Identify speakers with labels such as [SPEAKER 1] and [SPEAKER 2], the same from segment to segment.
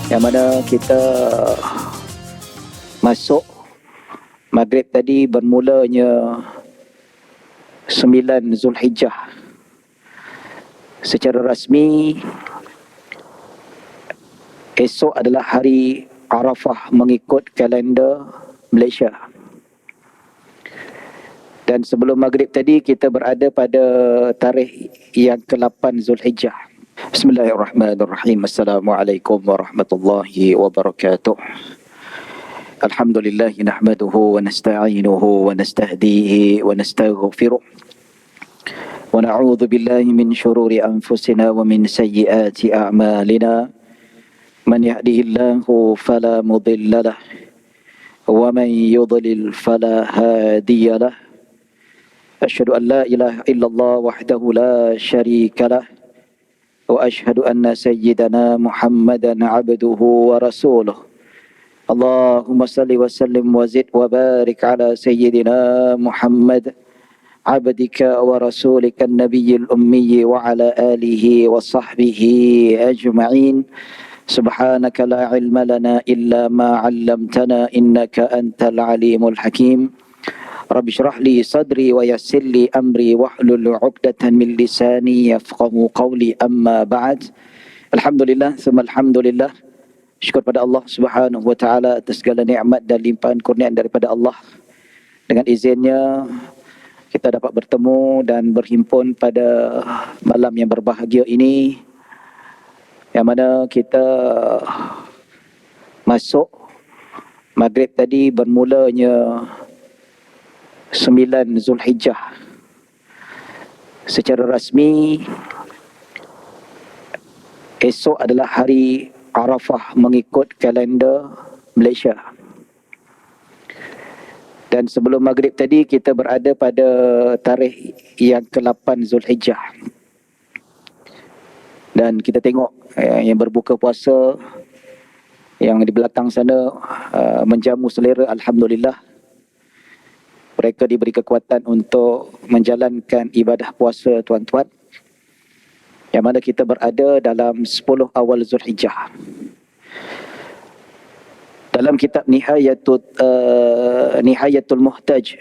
[SPEAKER 1] yang mana kita masuk Maghrib tadi bermulanya 9 Zulhijjah. Secara rasmi esok adalah hari Arafah mengikut kalender Malaysia. Dan sebelum Maghrib tadi kita berada pada tarikh yang ke-8 Zulhijjah. Bismillahirrahmanirrahim. Assalamualaikum warahmatullahi wabarakatuh. Alhamdulillah nahmaduhu wa nasta'inuhu wa nastahdihi wa nastaghfiruh. Wa na'udzu billahi min shururi anfusina wa min sayyiati a'malina. Man yahdihillahu fala mudilla lah wa man yudlil fala hadiya lah. Asyhadu an la ilaha illallah wahdahu la syarika lah wa asyhadu anna sayyidana Muhammadan abduhu wa rasuluh. Allahumma salli wa sallim wa zid wa barik ala sayyidina Muhammad abdika wa rasulika an-nabiyyil ummi wa ala alihi wa sahbihi ajma'in. Subhanaka la ilma lana illa ma 'allamtana innaka antal alimul hakim. Rabbi shrah li sadri wa yassir li amri wahlul 'uqdatan min lisani yafqahu qawli, amma ba'd. Alhamdulillah thumma alhamdulillah. Syukur pada Allah Subhanahu wa taala atas segala nikmat dan limpahan kurniaan daripada Allah. Dengan izinnya kita dapat bertemu dan berhimpun pada malam yang berbahagia ini, yang mana kita masuk Maghrib tadi bermulanya 9 Zulhijjah. Secara rasmi esok adalah hari Arafah mengikut kalender Malaysia. Dan sebelum Maghrib tadi kita berada pada tarikh yang ke-8 Zulhijjah. Dan kita tengok yang berbuka puasa yang di belakang sana menjamu selera, alhamdulillah. Mereka diberi kekuatan untuk menjalankan ibadah puasa, tuan-tuan. Yang mana kita berada dalam 10 awal Zulhijjah. Dalam kitab Nihayatul Muhtaj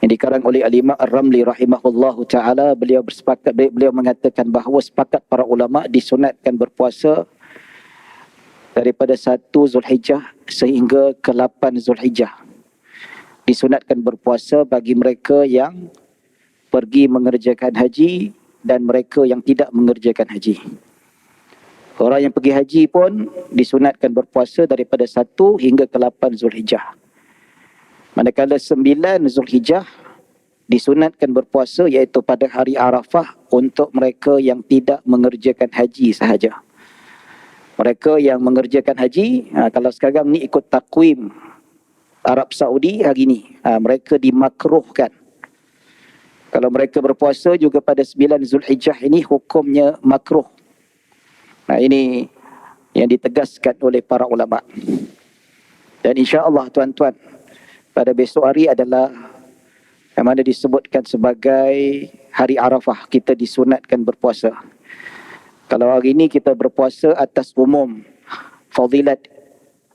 [SPEAKER 1] yang dikarang oleh Al-Imam Ar-Ramli rahimahullahu taala, beliau mengatakan bahawa sepakat para ulama disunatkan berpuasa daripada 1 Zulhijjah sehingga ke 8 Zulhijjah. Disunatkan berpuasa bagi mereka yang pergi mengerjakan haji dan mereka yang tidak mengerjakan haji. Orang yang pergi haji pun disunatkan berpuasa daripada 1 hingga ke 8 Zulhijjah. Manakala 9 Zulhijjah disunatkan berpuasa iaitu pada hari Arafah untuk mereka yang tidak mengerjakan haji sahaja. Mereka yang mengerjakan haji, kalau sekarang ni ikut takwim Arab Saudi hari ni, mereka dimakruhkan. Kalau mereka berpuasa juga pada 9 Zulhijjah ini hukumnya makruh. Nah, ini yang ditegaskan oleh para ulama. Dan insya-Allah tuan-tuan, pada besok hari adalah yang mana disebutkan sebagai hari Arafah, kita disunatkan berpuasa. Kalau hari ini kita berpuasa atas umum fadilat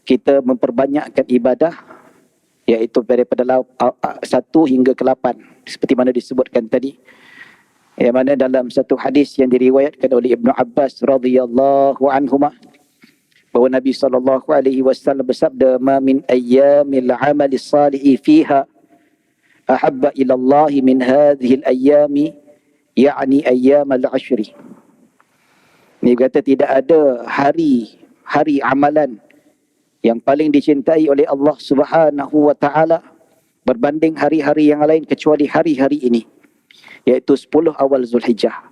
[SPEAKER 1] kita memperbanyakkan ibadah, iaitu daripada 1 hingga ke 8 seperti mana disebutkan tadi, yang mana dalam satu hadis yang diriwayatkan oleh Ibnu Abbas radhiyallahu anhuma bahawa Nabi SAW bersabda, "Ma min ayyamil amali salihi fiha ahabba ila Allah min hadhihi al-ayyami, ya'ni ayyamal 'ashri." Ini kata tidak ada hari amalan yang paling dicintai oleh Allah Subhanahu wa taala berbanding hari-hari yang lain kecuali hari-hari ini, iaitu 10 awal Zulhijjah.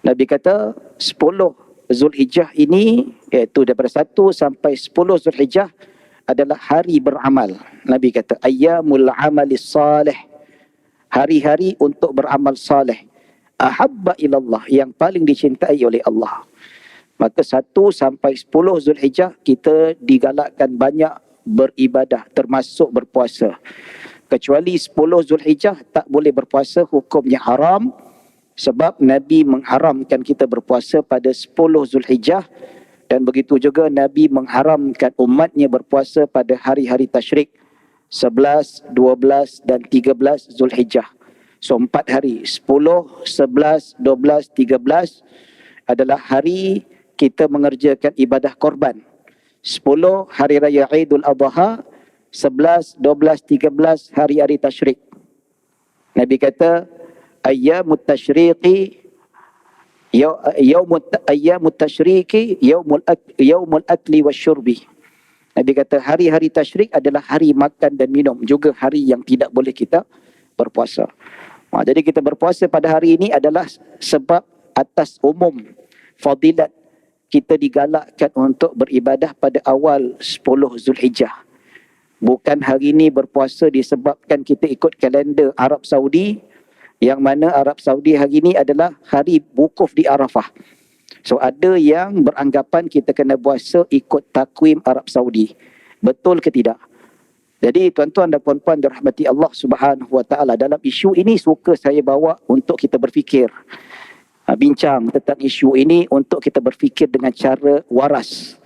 [SPEAKER 1] Nabi kata 10 Zulhijjah ini, iaitu daripada 1 sampai 10 Zulhijjah adalah hari beramal. Nabi kata ayyamul amalis salih, hari-hari untuk beramal saleh. Ahabba ilallah, yang paling dicintai oleh Allah. Maka 1 sampai 10 Zulhijjah kita digalakkan banyak beribadah, termasuk berpuasa. Kecuali 10 Zulhijjah tak boleh berpuasa, hukumnya haram. Sebab Nabi mengharamkan kita berpuasa pada 10 Zulhijjah Dan begitu juga Nabi mengharamkan umatnya berpuasa pada hari-hari tasyrik 11, 12 dan 13 Zulhijjah. So 4 hari, 10, 11, 12, 13 adalah hari kita mengerjakan ibadah korban. 10 hari raya Aidul Adha, 11, 12, 13 hari-hari tasyrik. Nabi kata ayyamut tasyriqi ayyamut tasyriki yaumul akli wasyurbi. Nabi kata hari-hari tasyrik adalah hari makan dan minum, juga hari yang tidak boleh kita berpuasa. Jadi kita berpuasa pada hari ini adalah sebab atas umum fadilat kita digalakkan untuk beribadah pada awal 10 Zulhijjah. Bukan hari ini berpuasa disebabkan kita ikut kalender Arab Saudi, yang mana Arab Saudi hari ini adalah hari wukuf di Arafah. So ada yang beranggapan kita kena puasa ikut takwim Arab Saudi. Betul ke tidak? Jadi tuan-tuan dan puan-puan dirahmati Allah Subhanahu Wa Taala, dalam isu ini suka saya bawa untuk kita berfikir. Bincang tentang isu ini untuk kita berfikir dengan cara waras.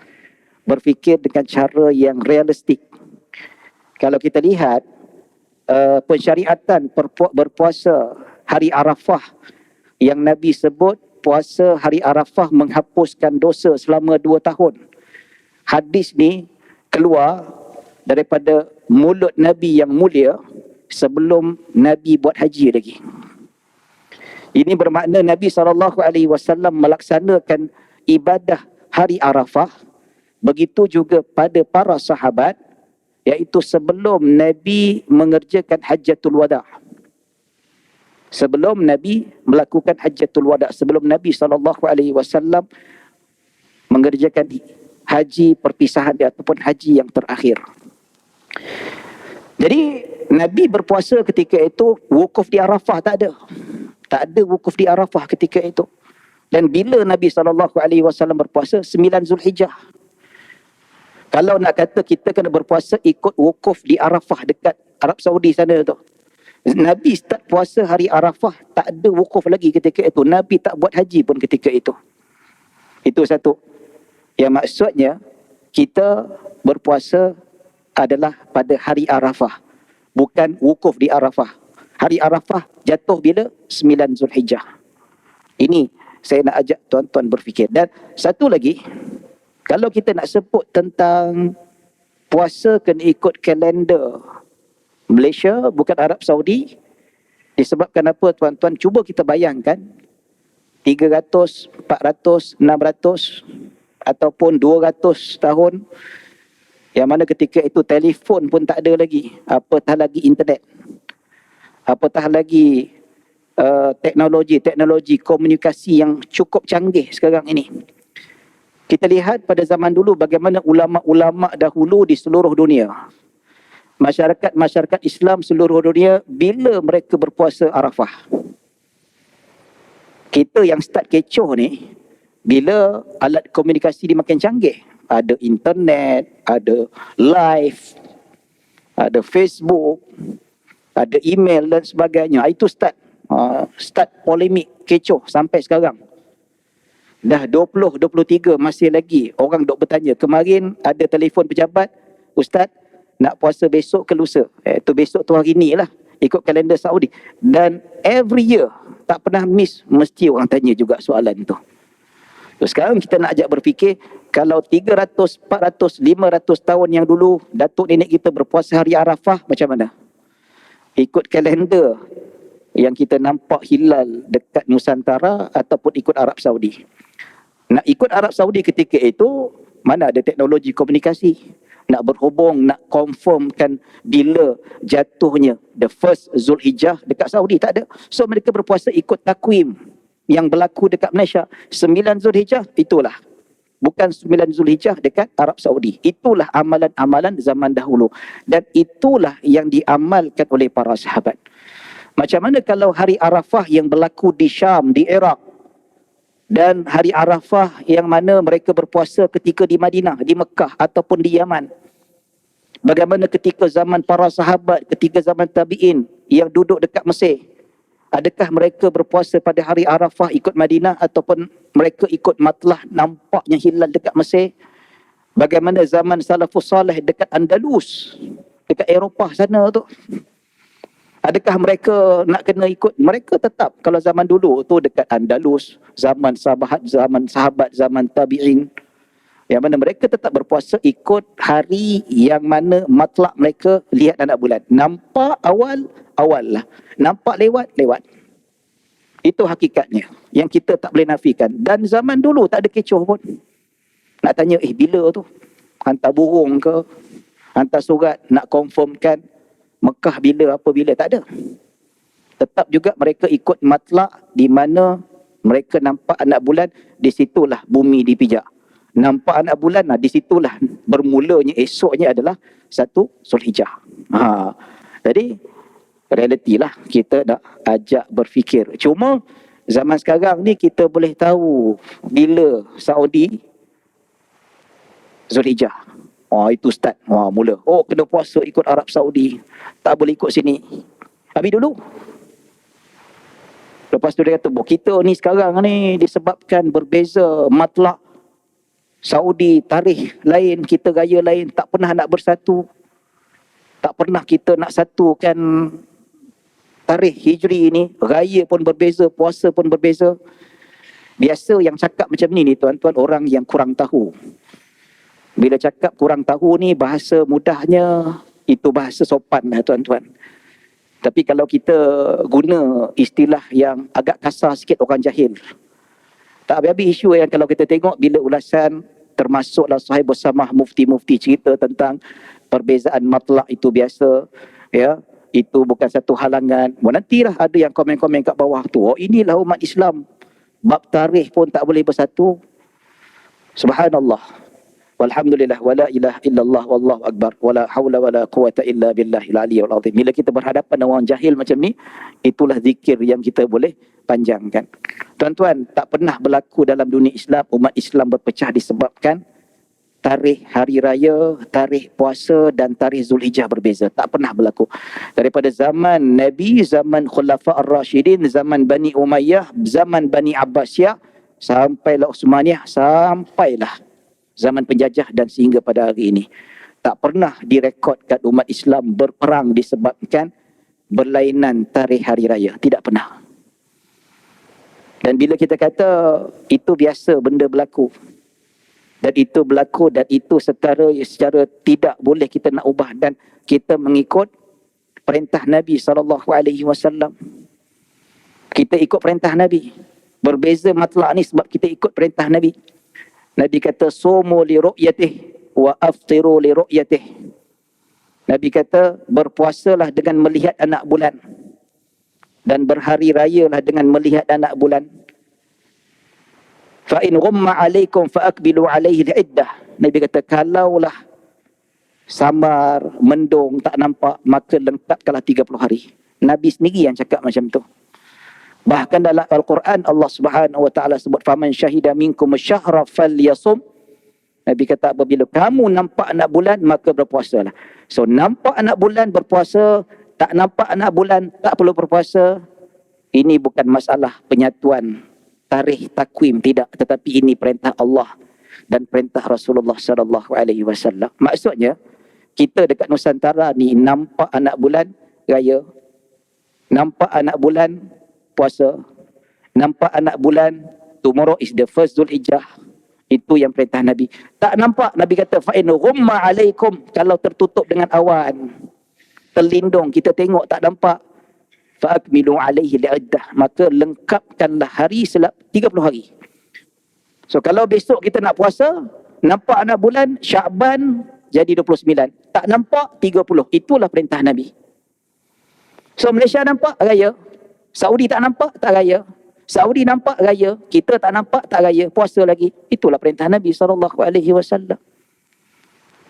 [SPEAKER 1] Berfikir dengan cara yang realistik. Kalau kita lihat pensyariatan berpuasa hari Arafah yang Nabi sebut puasa hari Arafah menghapuskan dosa selama 2 tahun. Hadis ni keluar daripada mulut Nabi yang mulia sebelum Nabi buat haji lagi. Ini bermakna Nabi SAW melaksanakan ibadah hari Arafah, begitu juga pada para sahabat, iaitu sebelum Nabi mengerjakan Hajjatul Wada'. Sebelum Nabi melakukan Hajjatul Wada', sebelum Nabi SAW mengerjakan haji perpisahan ataupun haji yang terakhir. Jadi Nabi berpuasa ketika itu, wukuf di Arafah tak ada. Tak ada wukuf di Arafah ketika itu. Dan bila Nabi SAW berpuasa? 9 Zulhijjah. Kalau nak kata kita kena berpuasa ikut wukuf di Arafah dekat Arab Saudi sana tu. Nabi start puasa hari Arafah, tak ada wukuf lagi ketika itu. Nabi tak buat haji pun ketika itu. Itu satu. Yang maksudnya kita berpuasa adalah pada hari Arafah, bukan wukuf di Arafah. Hari Arafah jatuh bila? 9 Zulhijjah. Ini saya nak ajak tuan-tuan berfikir. Dan satu lagi, kalau kita nak sebut tentang puasa kena ikut kalender Malaysia, bukan Arab Saudi, disebabkan apa tuan-tuan? Cuba kita bayangkan 300, 400, 600 ataupun 200 tahun, yang mana ketika itu telefon pun tak ada lagi, apatah lagi internet, apatah lagi teknologi komunikasi yang cukup canggih sekarang ini. Kita lihat pada zaman dulu bagaimana ulama-ulama dahulu di seluruh dunia, masyarakat Islam seluruh dunia, bila mereka berpuasa Arafah. Kita yang start kecoh ni bila alat komunikasi dia makin canggih. Ada internet, ada live, ada Facebook, ada email dan sebagainya. Itu start polemik kecoh sampai sekarang. Dah 2023 masih lagi orang duk bertanya. Kemarin ada telefon pejabat, Ustaz nak puasa besok ke lusa? Tu besok tu hari ni lah, ikut kalender Saudi. Dan every year tak pernah miss, mesti orang tanya juga soalan tu. So, sekarang kita nak ajak berfikir, kalau 300, 400, 500 tahun yang dulu datuk nenek kita berpuasa hari Arafah, macam mana? Ikut kalender yang kita nampak hilal dekat Nusantara ataupun ikut Arab Saudi? Nak ikut Arab Saudi ketika itu, mana ada teknologi komunikasi? Nak berhubung, nak confirmkan bila jatuhnya the first Zulhijjah dekat Saudi, tak ada. So mereka berpuasa ikut takwim yang berlaku dekat Malaysia. 9 Zulhijjah, itulah. Bukan 9 Zulhijjah dekat Arab Saudi. Itulah amalan-amalan zaman dahulu. Dan itulah yang diamalkan oleh para sahabat. Macam mana kalau hari Arafah yang berlaku di Syam, di Iraq, dan hari Arafah yang mana mereka berpuasa ketika di Madinah, di Mekah ataupun di Yaman. Bagaimana ketika zaman para sahabat, ketika zaman tabi'in yang duduk dekat Mesir. Adakah mereka berpuasa pada hari Arafah ikut Madinah ataupun mereka ikut matlah nampaknya hilal dekat Mesir? Bagaimana zaman salafus salih dekat Andalus, dekat Eropah sana tu? Adakah mereka nak kena ikut? Mereka tetap, kalau zaman dulu tu dekat Andalus, zaman sahabat, zaman tabi'in, yang mana mereka tetap berpuasa ikut hari yang mana matlak mereka lihat anak bulan. Nampak awal lah. Nampak lewat. Itu hakikatnya. Yang kita tak boleh nafikan. Dan zaman dulu tak ada kecoh pun. Nak tanya, bila tu? Hantar burung ke? Hantar surat nak confirmkan Mekah bila, apa bila? Tak ada. Tetap juga mereka ikut matlak di mana mereka nampak anak bulan, di situlah bumi dipijak. Nampak anak bulan, di situlah bermulanya esoknya adalah 1 Zulhijjah. Jadi realiti lah kita nak ajak berfikir. Cuma zaman sekarang ni kita boleh tahu bila Saudi Zulhijjah. Itu start. Mula. Kena puasa ikut Arab Saudi. Tak boleh ikut sini. Habis dulu. Lepas tu dia kata, kita ni sekarang ni disebabkan berbeza matlak Saudi, tarikh lain, kita gaya lain, tak pernah nak bersatu. Tak pernah kita nak satukan tarikh Hijri ini. Raya pun berbeza, puasa pun berbeza. Biasa yang cakap macam ni tuan-tuan, orang yang kurang tahu. Bila cakap kurang tahu ni, bahasa mudahnya, itu bahasa sopan lah tuan-tuan. Tapi kalau kita guna istilah yang agak kasar sikit, orang jahil. Tak habis-habis isu yang kalau kita tengok bila ulasan termasuklah sahih bersama mufti-mufti cerita tentang perbezaan matlak itu biasa, ya, itu bukan satu halangan. Nantilah ada yang komen-komen kat bawah tu, inilah umat Islam, bab tarikh pun tak boleh bersatu. Subhanallah, walhamdulillah, wala ilaha illallah, wallahu akbar, wala haula wala quwata illa billahil aliyyil azim. Bila kita berhadapan dengan orang jahil macam ni, itulah zikir yang kita boleh panjangkan. Tuan-tuan, tak pernah berlaku dalam dunia Islam umat Islam berpecah disebabkan tarikh hari raya, tarikh puasa dan tarikh Zulhijjah berbeza. Tak pernah berlaku. Daripada zaman Nabi, zaman Khulafa Ar-Rashidin, zaman Bani Umayyah, zaman Bani Abbasiyah, sampailah Uthmaniyah, sampailah zaman penjajah dan sehingga pada hari ini. Tak pernah direkodkan umat Islam berperang disebabkan berlainan tarikh hari raya. Tidak pernah. Dan bila kita kata itu biasa benda berlaku, dan itu berlaku dan itu secara tidak boleh kita nak ubah, dan kita mengikut perintah Nabi SAW. Kita ikut perintah Nabi. Berbeza matlak ni sebab kita ikut perintah Nabi. Nabi kata, sumu li ru'yatih wa aftiru li ru'yatih. Nabi kata, berpuasalah dengan melihat anak bulan dan berhari rayalah dengan melihat anak bulan. Fa in ghumma alaikum fa aqbilu alaihi al-iddah. Nabi kata, kalaulah samar, mendung, tak nampak, maka lengkapkanlah 30 hari. Nabi sendiri yang cakap macam tu. Bahkan dalam Al-Quran Allah Subhanahu wa taala sebut, faman syahida minkum asyhara falyasum. Nabi kata, apabila kamu nampak anak bulan maka berpuasalah. So nampak anak bulan berpuasa, tak nampak anak bulan tak perlu berpuasa. Ini bukan masalah penyatuan tarikh takwim, tidak, tetapi ini perintah Allah dan perintah Rasulullah sallallahu alaihi wasallam. Maksudnya kita dekat Nusantara ni nampak anak bulan raya, nampak anak bulan puasa, nampak anak bulan tomorrow is the first Zulhijjah. Itu yang perintah Nabi. Tak nampak, Nabi kata fa in ghumma alaikum, kalau tertutup dengan awan, terlindung, kita tengok tak nampak, fa akmilu alaihi li'iddah, maka lengkapkanlah hari 30 hari. So kalau besok kita nak puasa, nampak anak bulan Syaban jadi 29, tak nampak 30, itulah perintah Nabi. So Malaysia nampak raya, Saudi tak nampak, tak raya. Saudi nampak raya, kita tak nampak, tak raya, puasa lagi. Itulah perintah Nabi SAW.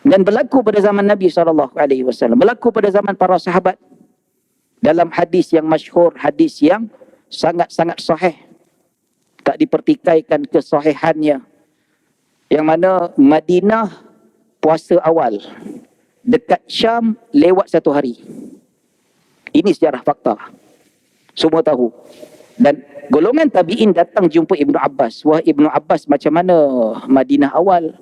[SPEAKER 1] Dan berlaku pada zaman Nabi SAW, berlaku pada zaman para sahabat. Dalam hadis yang masyhur, hadis yang sangat-sangat sahih, tak dipertikaikan kesahihannya, yang mana Madinah puasa awal, dekat Syam lewat 1 hari. Ini sejarah fakta. Semua tahu. Dan golongan tabi'in datang jumpa Ibnu Abbas. Wah Ibnu Abbas, macam mana Madinah awal?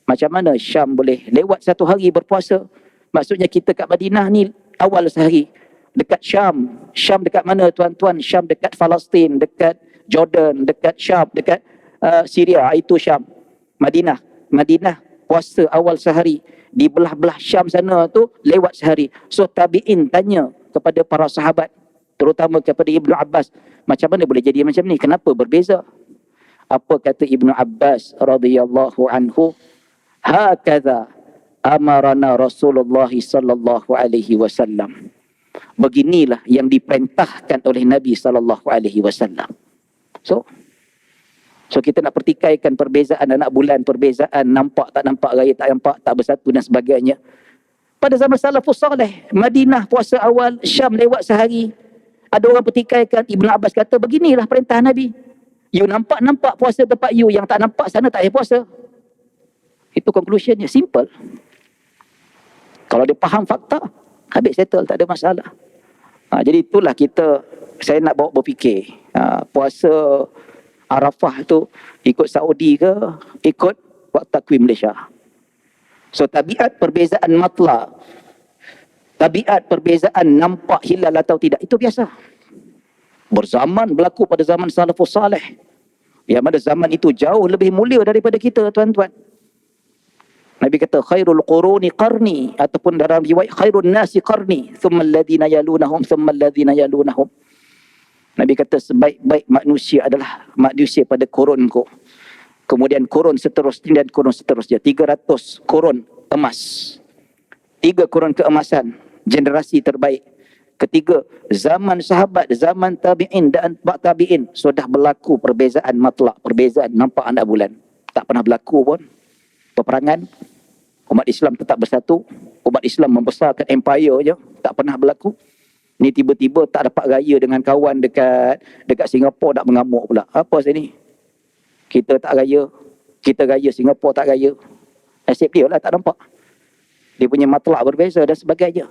[SPEAKER 1] Macam mana Syam boleh lewat satu hari berpuasa? Maksudnya kita kat Madinah ni awal sehari. Dekat Syam. Syam dekat mana tuan-tuan? Syam dekat Palestin, dekat Jordan, dekat Syam, dekat Syria. Itu Syam. Madinah. Madinah puasa awal sehari. Di belah-belah Syam sana tu lewat sehari. So tabi'in tanya kepada para sahabat, terutama kepada Ibnu Abbas, macam mana boleh jadi macam ni? Kenapa berbeza? Apa kata Ibnu Abbas radhiyallahu anhu? Hakadha amarana Rasulullah sallallahu alaihi wasallam. Beginilah yang diperintahkan oleh Nabi sallallahu alaihi wasallam. So kita nak pertikaikan perbezaan anak bulan, perbezaan nampak tak nampak, raya tak nampak, tak bersatu dan sebagainya. Pada zaman salafus saleh, Madinah puasa awal, Syam lewat sehari. Ada orang pertikaikan, Ibnu Abbas kata beginilah perintah Nabi. You nampak puasa tempat you, yang tak nampak sana tak payah puasa. Itu conclusionnya, simple. Kalau dia faham fakta, habis settle, tak ada masalah. Jadi itulah saya nak bawa berfikir. Puasa Arafah tu ikut Saudi ke, ikut waktu takwim Malaysia. So tabiat perbezaan matla, tabiat perbezaan nampak hilal atau tidak, itu biasa. Berlaku pada zaman salafus saleh. Yang mana zaman itu jauh lebih mulia daripada kita, tuan-tuan. Nabi kata khairul quruni qarni, ataupun dalam riwayat khairun nasi qarni, thumma alladhina yalunahum, thumma alladhina yalunahum. Nabi kata sebaik-baik manusia adalah manusia pada kurunku. Kemudian kurun seterusnya dan kurun seterusnya. 300 kurun emas. 3 kurun keemasan. Generasi terbaik. Ketiga, zaman sahabat, zaman tabi'in dan ba'd tabi'in. Sudah berlaku perbezaan matlak, perbezaan nampak anak bulan. Tak pernah berlaku pun peperangan. Umat Islam tetap bersatu. Umat Islam membesarkan empire je. Tak pernah berlaku. Ni tiba-tiba tak dapat raya dengan kawan dekat Singapura, nak mengamuk pula. Apa sini? Kita tak raya. Kita raya, Singapura tak raya. Nasib dia lah, tak nampak. Dia punya matlak berbeza dan sebagainya.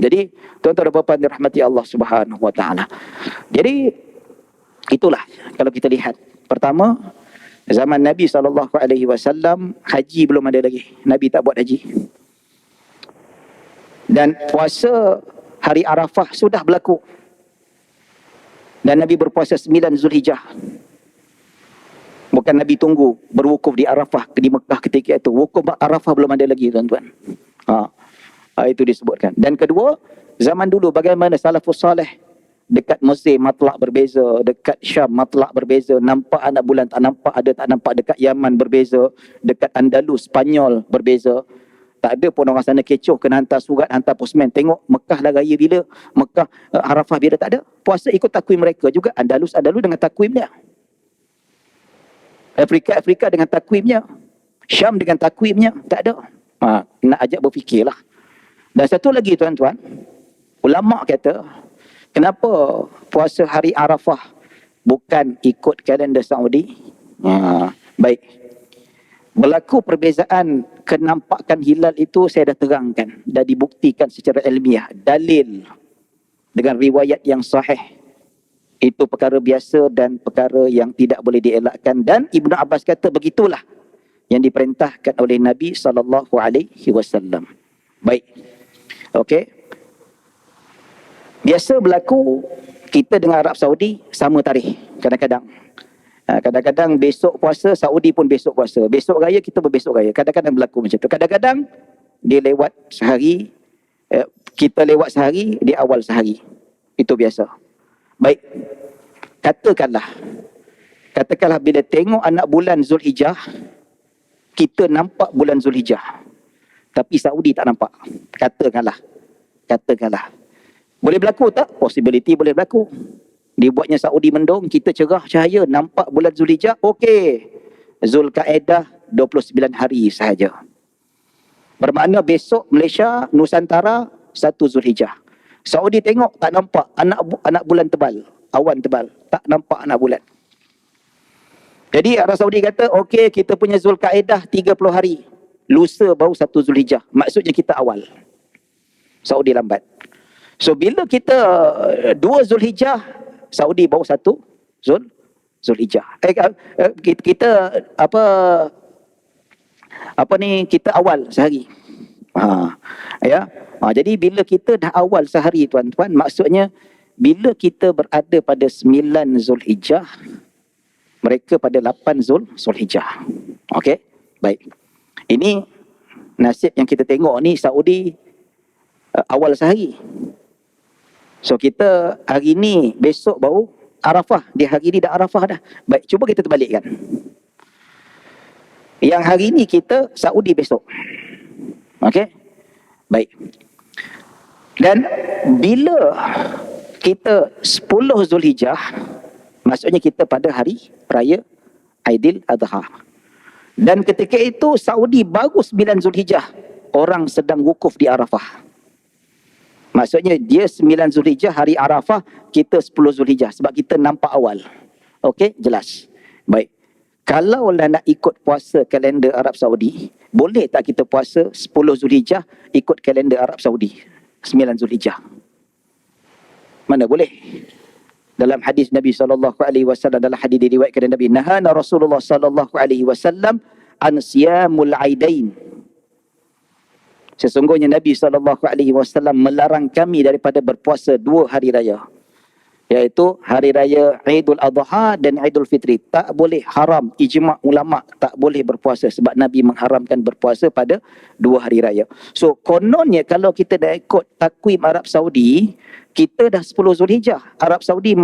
[SPEAKER 1] Jadi, tuan-tuan dan puan-puan dirahmati Allah Subhanahu Wa Taala. Jadi, itulah kalau kita lihat. Pertama, zaman Nabi SAW, haji belum ada lagi. Nabi tak buat haji. Dan puasa hari Arafah sudah berlaku. Dan Nabi berpuasa 9 Zulhijjah. Bukan Nabi tunggu berwukuf di Arafah, di Mekah ketika itu. Wukuf Arafah belum ada lagi, tuan-tuan. Itu disebutkan. Dan kedua, zaman dulu bagaimana salafus saleh dekat Mesir matlak berbeza, dekat Syam matlak berbeza, nampak anak bulan tak nampak, ada tak nampak, dekat Yaman berbeza, dekat Andalus Spanyol berbeza. Tak ada pun orang sana kecoh kena hantar surat, hantar postman, tengok Mekah dah raya bila, Mekah Arafah bila, tak ada. Puasa ikut takwim mereka juga. Andalus dengan takwimnya, Afrika dengan takwimnya, Syam dengan takwimnya. Tak ada. Nak ajak berfikirlah. Dan satu lagi, tuan-tuan, ulama kata, kenapa puasa hari Arafah bukan ikut kalender Saudi? Baik. Berlaku perbezaan kenampakan hilal itu saya dah terangkan, dah dibuktikan secara ilmiah, dalil dengan riwayat yang sahih. Itu perkara biasa dan perkara yang tidak boleh dielakkan. Dan Ibnu Abbas kata begitulah yang diperintahkan oleh Nabi SAW. Baik. Okey. Biasa berlaku kita dengan Arab Saudi sama tarikh kadang-kadang. Kadang-kadang besok puasa, Saudi pun besok puasa. Besok raya, kita pun besok raya. Kadang-kadang berlaku macam tu. Kadang-kadang dia lewat sehari, kita lewat sehari, dia awal sehari. Itu biasa. Baik. Katakanlah bila tengok anak bulan Zulhijjah, kita nampak bulan Zulhijjah, tapi Saudi tak nampak. Katakanlah. Boleh berlaku tak? Possibility boleh berlaku. Dibuatnya Saudi mendung, kita cerah cahaya, nampak bulan Zulhijjah, okey. Zulkaedah 29 hari sahaja. Bermakna besok Malaysia, Nusantara 1 Zulhijjah. Saudi tengok tak nampak anak bulan tebal, awan tebal, tak nampak anak bulan. Jadi Arab Saudi kata, okey, kita punya Zulkaedah 30 hari. Lusa baru 1 Zulhijjah. Maksudnya kita awal. Saudi lambat. So bila kita 2 Zulhijjah, Saudi baru 1 Zulhijjah. Kita kita awal sehari. Ya. Jadi bila kita dah awal sehari tuan-tuan, maksudnya bila kita berada pada 9 Zulhijjah, mereka pada 8 Zulhijjah. Okey? Baik. Ini nasib yang kita tengok ni, Saudi awal sehari. So kita hari ni, besok baru Arafah. Di hari ni dah Arafah dah. Baik, cuba kita terbalikkan. Yang hari ni kita Saudi besok. Okey? Baik. Dan bila kita 10 Zulhijjah, maksudnya kita pada hari raya Aidil Adha. Dan ketika itu Saudi baru 9 Zulhijjah, orang sedang wukuf di Arafah. Maksudnya dia 9 Zulhijjah hari Arafah, kita 10 Zulhijjah sebab kita nampak awal. Okey, jelas. Baik. Kalau nak ikut puasa kalender Arab Saudi, boleh tak kita puasa 10 Zulhijjah ikut kalender Arab Saudi? 9 Zulhijjah. Mana boleh? Dalam hadis Nabi SAW, dalam hadis diriwayatkan Nabi, nahana Rasulullah SAW an siyamul aidain. Sesungguhnya Nabi SAW melarang kami daripada berpuasa 2 hari raya, iaitu hari raya Aidul Adha dan Aidul Fitri. Tak boleh, haram, ijma' ulama' tak boleh berpuasa sebab Nabi mengharamkan berpuasa pada 2 hari raya. So kononnya kalau kita dah ikut takwim Arab Saudi, kita dah 10 Zulhijjah, Arab Saudi 9,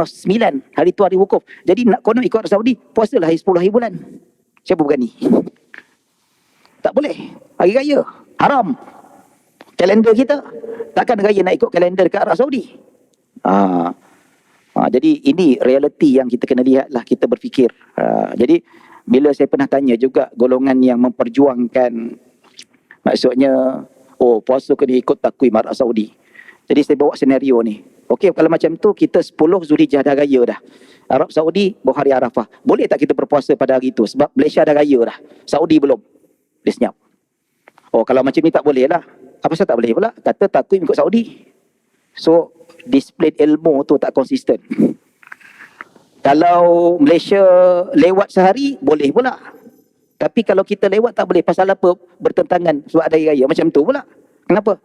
[SPEAKER 1] hari tu hari wukuf. Jadi nak konon ikut Arab Saudi, puasalah hari 10 hari bulan. Siapa berani? Tak boleh, hari raya, haram. Kalender kita, takkan raya nak ikut kalender dekat Arab Saudi. Jadi ini realiti yang kita kena lihat lah, kita berfikir. Jadi bila saya pernah tanya juga golongan yang memperjuangkan, maksudnya puasa kena ikut takwim Arab Saudi. Jadi saya bawa senario ni. Okey, kalau macam tu kita 10 Zulhijjah dah raya dah. Arab Saudi baru hari Arafah. Boleh tak kita berpuasa pada hari tu? Sebab Malaysia dah raya dah, Saudi belum. Dia senyap. Kalau macam ni tak boleh lah. Apa sebab tak boleh pula? Kata takwim ikut Saudi. So disiplin ilmu tu tak konsisten. Kalau Malaysia lewat sehari, boleh pula. Tapi kalau kita lewat tak boleh. Pasal apa? Bertentangan sebab ada hari raya. Macam tu pula. Kenapa?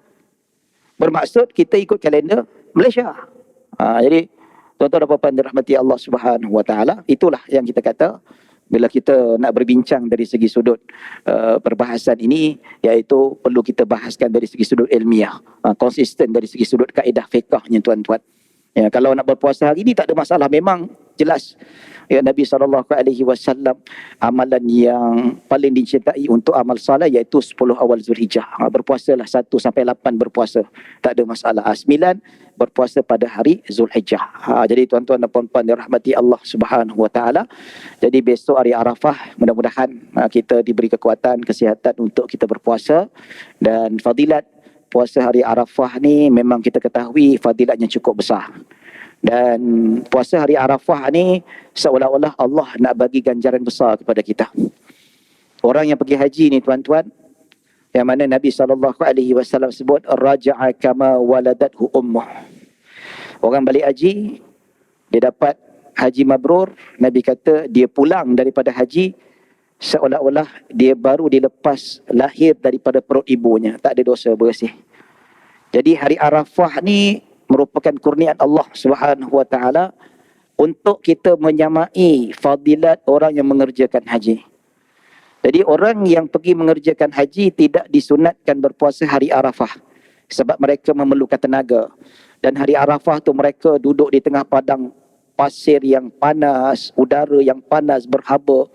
[SPEAKER 1] Bermaksud kita ikut kalender Malaysia. Jadi tuan-tuan dan puan-puan dirahmati Allah Subhanahu Wa Taala, itulah yang kita kata bila kita nak berbincang dari segi sudut perbahasan ini, iaitu perlu kita bahaskan dari segi sudut ilmiah, konsisten dari segi sudut kaedah fiqahnya tuan-tuan. Ya, kalau nak berpuasa hari ini tak ada masalah, memang jelas ya, Nabi SAW amalan yang paling dicintai untuk amal salat iaitu 10 awal Zulhijjah. Berpuasalah 1 sampai 8 berpuasa, tak ada masalah. 9 berpuasa pada hari Zulhijjah. Jadi tuan-tuan dan puan-puan dirahmati Allah Subhanahu Wa Taala. Jadi besok hari Arafah, mudah-mudahan kita diberi kekuatan, kesihatan untuk kita berpuasa. Dan fadilat puasa hari Arafah ni memang kita ketahui fadilatnya cukup besar. Dan puasa hari Arafah ni seolah-olah Allah nak bagi ganjaran besar kepada kita. Orang yang pergi haji ni tuan-tuan, yang mana Nabi SAW sebut raja'a kama waladathu ummuh. Orang balik haji, dia dapat haji mabrur. Nabi kata dia pulang daripada haji seolah-olah dia baru dilepas lahir daripada perut ibunya, tak ada dosa, bersih. Jadi hari Arafah ni merupakan kurniaan Allah Subhanahu Wa Taala untuk kita menyamai fadilat orang yang mengerjakan haji. Jadi orang yang pergi mengerjakan haji tidak disunatkan berpuasa hari Arafah sebab mereka memerlukan tenaga. Dan hari Arafah tu mereka duduk di tengah padang pasir yang panas, udara yang panas berhaba.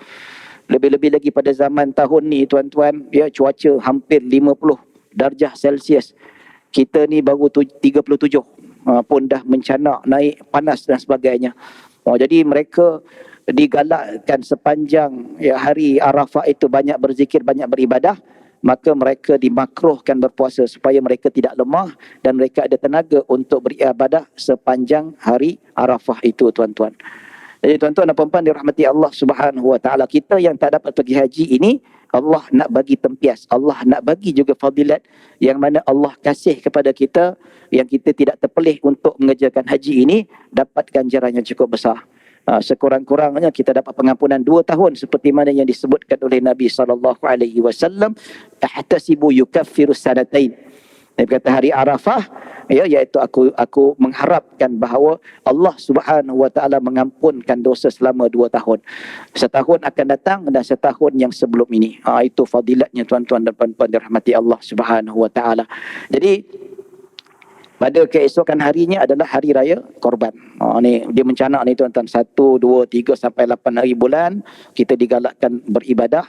[SPEAKER 1] Lebih-lebih lagi pada zaman tahun ni tuan-tuan, ya, cuaca hampir 50 darjah Celsius. Kita ni baru 37 pun dah mencanak, naik panas dan sebagainya. Jadi mereka digalakkan sepanjang hari Arafah itu banyak berzikir, banyak beribadah. Maka mereka dimakruhkan berpuasa supaya mereka tidak lemah dan mereka ada tenaga untuk beribadah sepanjang hari Arafah itu tuan-tuan. Jadi tuan-tuan dan puan-puan dirahmati Allah Subhanahu wa taala, kita yang tak dapat pergi haji ini, Allah nak bagi tempias, Allah nak bagi juga fadilat yang mana Allah kasih kepada kita, yang kita tidak terpilih untuk mengerjakan haji ini, dapat ganjaran yang cukup besar. Sekurang-kurangnya kita dapat pengampunan 2 tahun seperti mana yang disebutkan oleh Nabi SAW, ahtasibu yukaffiru sanatain. Nabi kata hari Arafah, ya, iaitu aku mengharapkan bahawa Allah Subhanahu wa taala mengampunkan dosa selama 2 tahun. Setahun akan datang dan setahun yang sebelum ini. Itu fadilatnya tuan-tuan dan puan-puan dirahmati Allah Subhanahu wa taala. Jadi pada keesokan harinya adalah hari raya korban. Ni dia mencanak ni tuan-tuan, 1, 2, 3 sampai 8 hari bulan kita digalakkan beribadah.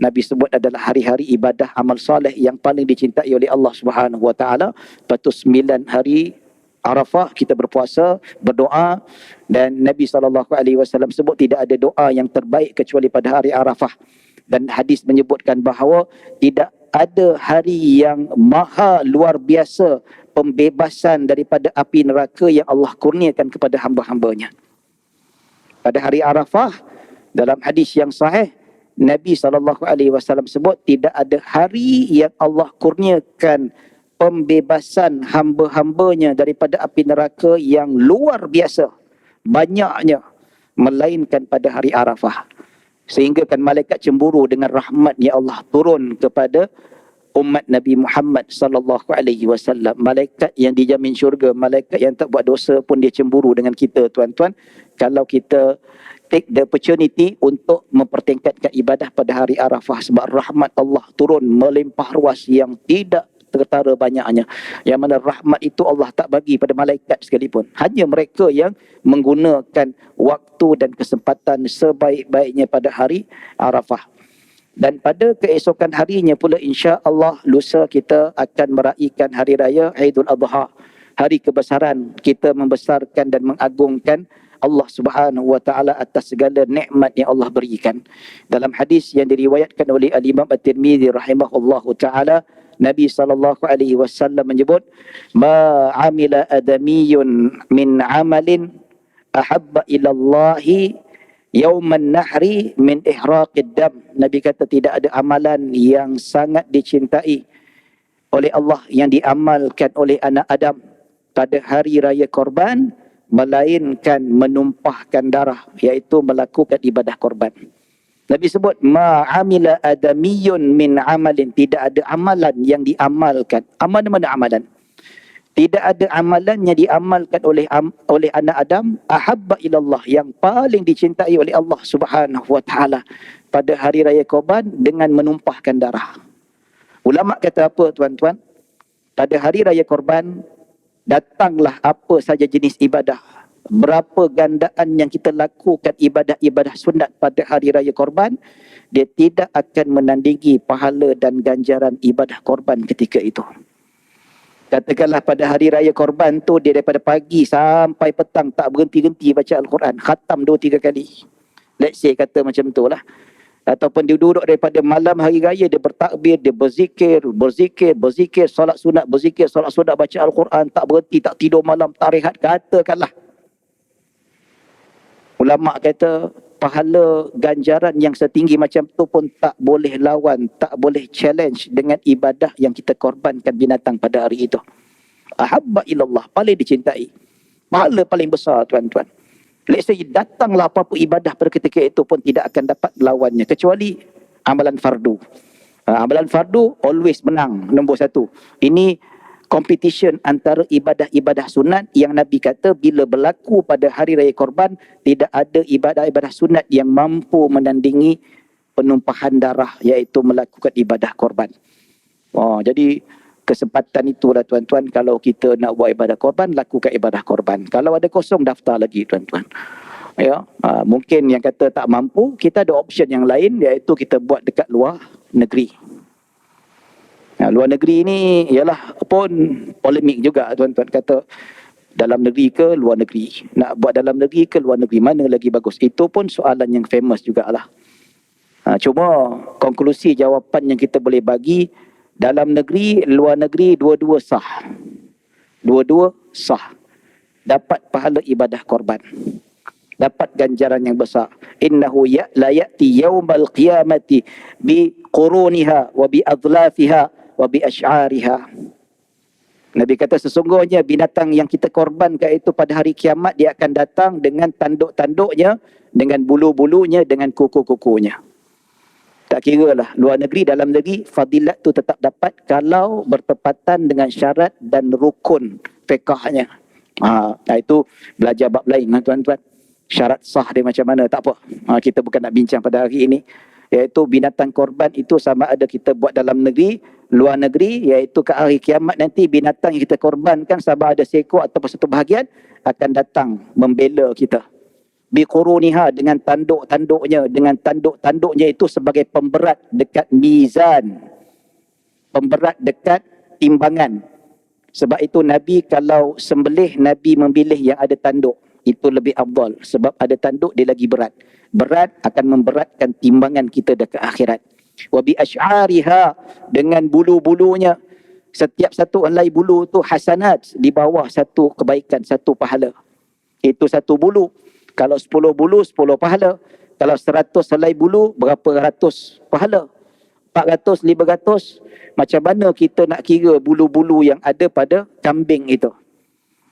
[SPEAKER 1] Nabi sebut adalah hari-hari ibadah amal soleh yang paling dicintai oleh Allah Subhanahu wa taala. Lepas tu 9 hari Arafah kita berpuasa, berdoa, dan Nabi SAW sebut tidak ada doa yang terbaik kecuali pada hari Arafah. Dan hadis menyebutkan bahawa tidak ada hari yang maha luar biasa pembebasan daripada api neraka yang Allah kurniakan kepada hamba-hambanya. Pada hari Arafah, dalam hadis yang sahih, Nabi SAW sebut tidak ada hari yang Allah kurniakan pembebasan hamba-hambanya daripada api neraka yang luar biasa banyaknya, melainkan pada hari Arafah. Sehingga kan malaikat cemburu dengan rahmat yang Allah turun kepada umat Nabi Muhammad SAW. Malaikat yang dijamin syurga, malaikat yang tak buat dosa pun dia cemburu dengan kita tuan-tuan. Kalau kita take the opportunity untuk mempertingkatkan ibadah pada hari Arafah, sebab rahmat Allah turun melimpah ruas yang tidak tertara banyaknya, yang mana rahmat itu Allah tak bagi pada malaikat sekalipun. Hanya mereka yang menggunakan waktu dan kesempatan sebaik-baiknya pada hari Arafah. Dan pada keesokan harinya pula, insya-Allah lusa kita akan meraihkan hari raya Aidul Adha, hari kebesaran. Kita membesarkan dan mengagungkan Allah Subhanahu wa taala atas segala nikmat yang Allah berikan. Dalam hadis yang diriwayatkan oleh Al-Imam At-Tirmizi rahimahullahu taala, Nabi SAW menyebut, ma amila adamiyun min amalin ahabba ilallahi yauman nahri min ihraqid dam. Nabi kata tidak ada amalan yang sangat dicintai oleh Allah yang diamalkan oleh anak Adam pada hari raya korban, melainkan menumpahkan darah, iaitu melakukan ibadah korban. Nabi sebut ma amila adamiyun min amalin, tidak ada amalan yang diamalkan. Mana amalan? Tidak ada amalan yang diamalkan oleh anak Adam ahabba ilallah, yang paling dicintai oleh Allah Subhanahu wa taala pada hari raya korban dengan menumpahkan darah. Ulama kata apa tuan-tuan? Pada hari raya korban datanglah apa saja jenis ibadah, berapa gandaan yang kita lakukan ibadah-ibadah sunat pada hari raya korban, dia tidak akan menandingi pahala dan ganjaran ibadah korban ketika itu. Katakanlah pada hari raya korban tu dia daripada pagi sampai petang tak berhenti-henti baca Al-Quran, khatam 2-3 kali. Let's say kata macam tu lah. Ataupun dia duduk daripada malam hari raya, dia bertakbir, dia berzikir, solat sunat, solat sunat, baca Al-Quran, tak berhenti, tak tidur malam, tak rehat, katakanlah. Ulama kata pahala ganjaran yang setinggi macam tu pun tak boleh lawan, tak boleh challenge dengan ibadah yang kita korbankan binatang pada hari itu. Ahabba ilallah, paling dicintai, pahala paling besar tuan-tuan. Let's say datanglah apa-apa ibadah pada ketika itu pun tidak akan dapat lawannya, kecuali amalan fardu. Amalan fardu always menang, nombor 1. Ini competition antara ibadah-ibadah sunat yang Nabi kata bila berlaku pada hari raya korban, tidak ada ibadah-ibadah sunat yang mampu menandingi penumpahan darah, iaitu melakukan ibadah korban. Jadi kesempatan itulah tuan-tuan, kalau kita nak buat ibadah korban, lakukan ibadah korban. Kalau ada kosong, daftar lagi tuan-tuan. Ya, mungkin yang kata tak mampu, kita ada option yang lain, iaitu kita buat dekat luar negeri. Luar negeri ni ialah pun polemik juga tuan-tuan, kata dalam negeri ke luar negeri, nak buat dalam negeri ke luar negeri, mana lagi bagus. Itu pun soalan yang famous jugalah. Cuma konklusi jawapan yang kita boleh bagi, dalam negeri, luar negeri, dua-dua sah. Dua-dua sah. Dapat pahala ibadah korban. dapat ganjaran yang besar. Innahu la ya'ti yaumal qiyamati bi quruniha wa bi adlafiha wa bi asy'ariha. Nabi kata sesungguhnya binatang yang kita korbankan itu pada hari kiamat dia akan datang dengan tanduk-tanduknya, dengan bulu-bulunya, dengan kuku-kukunya. Tak kira lah luar negeri, dalam negeri, fadilat tu tetap dapat kalau bertepatan dengan syarat dan rukun fiqahnya. Itu belajar bab lain tuan-tuan. Syarat sah dia macam mana, tak apa. Kita bukan nak bincang pada hari ini. Iaitu binatang korban itu sama ada kita buat dalam negeri, luar negeri, iaitu ke hari kiamat nanti binatang yang kita korbankan sama ada seekor atau satu bahagian akan datang membela kita. Biquruniha, dengan tanduk-tanduknya, dengan tanduk-tanduknya itu sebagai pemberat dekat mizan, pemberat dekat timbangan. Sebab itu Nabi kalau sembelih, Nabi memilih yang ada tanduk. Itu lebih afdal. Sebab ada tanduk dia lagi berat. Berat akan memberatkan timbangan kita dekat akhirat. Wa bi asy'ariha, dengan bulu-bulunya. Setiap satu helai bulu tu hasanat, di bawah satu kebaikan, satu pahala. Itu satu bulu. Kalau 10 bulu, 10 pahala. Kalau 100 helai bulu, berapa ratus pahala? 400, 500. Macam mana kita nak kira bulu-bulu yang ada pada kambing itu?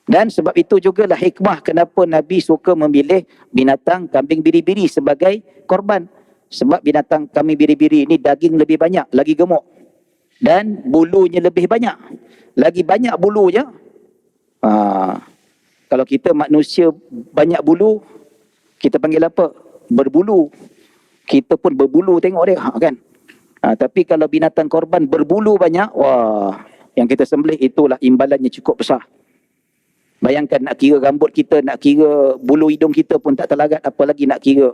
[SPEAKER 1] Dan sebab itu jugalah hikmah kenapa Nabi suka memilih binatang kambing biri-biri sebagai korban. Sebab binatang kambing biri-biri ini daging lebih banyak, lagi gemuk. Dan bulunya lebih banyak. Lagi banyak bulunya. Kalau kita manusia banyak bulu, kita panggil apa? Berbulu. Kita pun berbulu tengok dia, kan? Tapi kalau binatang korban berbulu banyak, wah, yang kita sembelih itulah imbalannya cukup besar. Bayangkan nak kira rambut kita, nak kira bulu hidung kita pun tak terlagat, apalagi nak kira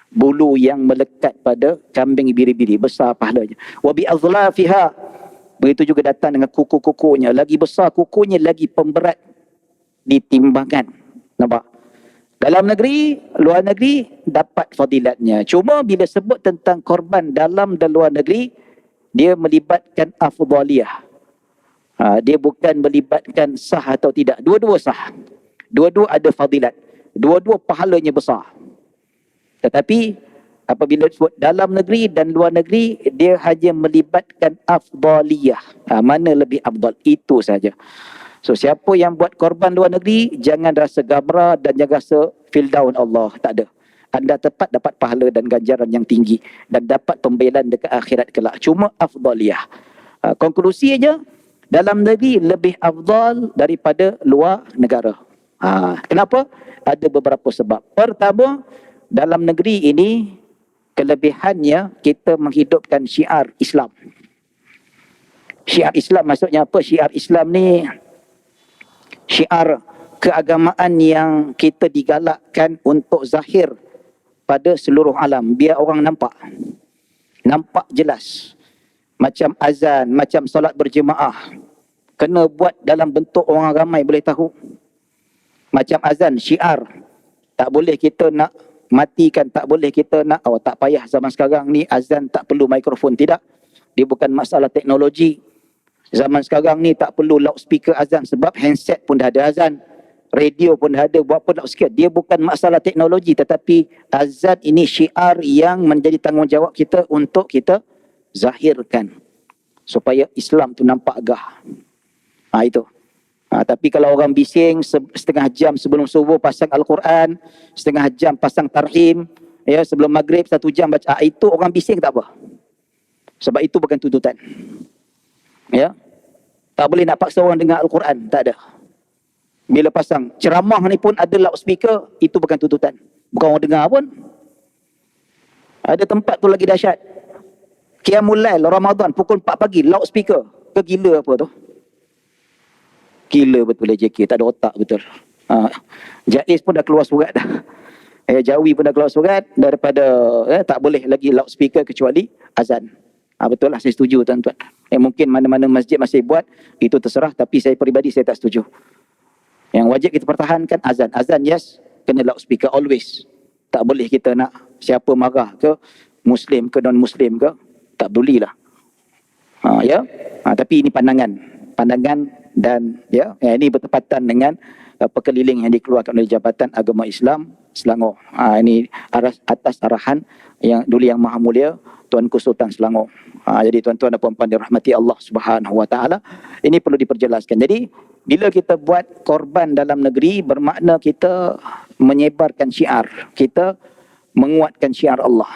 [SPEAKER 1] bulu yang melekat pada kambing biri-biri, besar pahalanya. Wa bi azlafiha, begitu juga datang dengan kuku-kukunya, lagi besar kukunya, lagi pemberat di timbangan. Nampak? Dalam negeri, luar negeri dapat fadilatnya. Cuma bila sebut tentang korban dalam dan luar negeri, dia melibatkan afdaliyah. Dia bukan melibatkan sah atau tidak. Dua-dua sah. Dua-dua ada fadilat. Dua-dua pahalanya besar. Tetapi apabila sebut dalam negeri dan luar negeri, dia hanya melibatkan afdaliyah. Mana lebih afdal, itu saja. So siapa yang buat korban luar negeri, jangan rasa gabra dan jangan rasa feel down Allah. Tak ada. Anda tepat dapat pahala dan ganjaran yang tinggi. Dan dapat pembelaan dekat akhirat kelak. Cuma afdaliyah. Konklusinya, dalam negeri lebih afdal daripada luar negara. Kenapa? Ada beberapa sebab. Pertama, dalam negeri ini kelebihannya kita menghidupkan syiar Islam. Syiar Islam maksudnya apa? Syiar Islam ni syiar keagamaan yang kita digalakkan untuk zahir pada seluruh alam. Biar orang nampak. Nampak jelas. Macam azan, macam solat berjemaah. Kena buat dalam bentuk orang ramai boleh tahu. Macam azan, syiar. Tak boleh kita nak matikan, tak boleh kita nak, tak payah zaman sekarang ni azan tak perlu mikrofon. Tidak. Dia bukan masalah teknologi. Zaman sekarang ni tak perlu loudspeaker azan sebab handset pun dah ada azan. Radio pun dah ada, buat apa loudspeaker. Dia bukan masalah teknologi, tetapi azan ini syiar yang menjadi tanggungjawab kita untuk kita zahirkan supaya Islam tu nampak gah. Itu. Tapi kalau orang bising setengah jam sebelum subuh pasang Al-Quran, setengah jam pasang tarhim, ya, sebelum maghrib 1 jam baca, itu orang bising tak apa. Sebab itu bukan tuntutan. Ya. Tak boleh nak paksa orang dengar Al-Quran, tak ada. Bila pasang ceramah ni pun ada loudspeaker, itu bukan tuntutan. Bukan orang dengar pun. Ada tempat tu lagi dahsyat. Qiyamul Lail Ramadan pukul 4 pagi loudspeaker. Kegila apa tu? Gila betul JK, tak ada otak betul. Jais pun dah keluar surat dah. Jawi pun dah keluar surat daripada tak boleh lagi loudspeaker kecuali azan. Betul lah, saya setuju tuan-tuan. Mungkin mana-mana masjid masih buat, itu terserah, tapi saya peribadi saya tak setuju. Yang wajib kita pertahankan azan. Azan yes, kena loudspeaker always. Tak boleh kita nak siapa marah ke, Muslim ke non-Muslim ke, tak pedulilah. Ya. Tapi ini pandangan dan ini bertepatan dengan perkeliling yang dikeluarkan oleh Jabatan Agama Islam Selangor. Ini atas arahan yang Duli Yang Maha Mulia Tuanku Sultan Selangor. Jadi tuan-tuan dan puan-puan dirahmati Allah Subhanahu Wa Taala, ini perlu diperjelaskan. Jadi bila kita buat korban dalam negeri, bermakna kita menyebarkan syiar, kita menguatkan syiar Allah.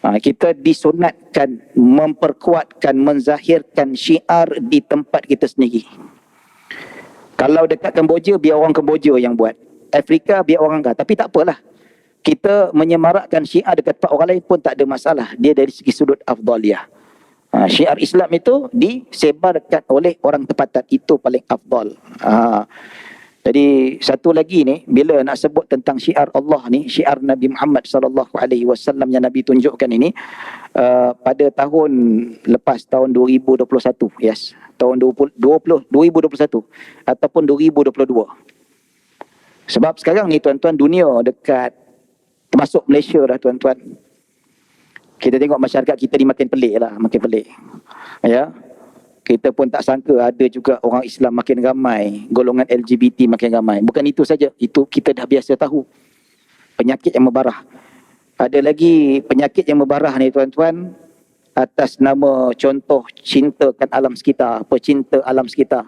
[SPEAKER 1] Kita disunatkan memperkuatkan, menzahirkan syiar di tempat kita sendiri. Kalau dekat Kemboja, biar orang Kemboja yang buat. Afrika, biar orang kata. Tapi tak apalah. Kita menyemarakkan syiar dekat tempat orang lain pun tak ada masalah. Dia dari segi sudut afdaliyah. Syiar Islam itu disebarkan oleh orang tempatan. Itu paling afdal. Jadi satu lagi ni, bila nak sebut tentang syiar Allah ni, syiar Nabi Muhammad SAW yang Nabi tunjukkan ini, pada tahun lepas, tahun 2021, yes, tahun 2021 ataupun 2022. Sebab sekarang ni tuan-tuan, dunia dekat, termasuk Malaysia dah tuan-tuan, kita tengok masyarakat kita ni makin pelik lah, makin pelik. Ya. Kita pun tak sangka ada juga orang Islam makin ramai, golongan LGBT makin ramai. Bukan itu saja, itu kita dah biasa tahu. Penyakit yang mebarah. Ada lagi penyakit yang mebarah ni tuan-tuan, atas nama contoh cintakan alam sekitar, pecinta alam sekitar.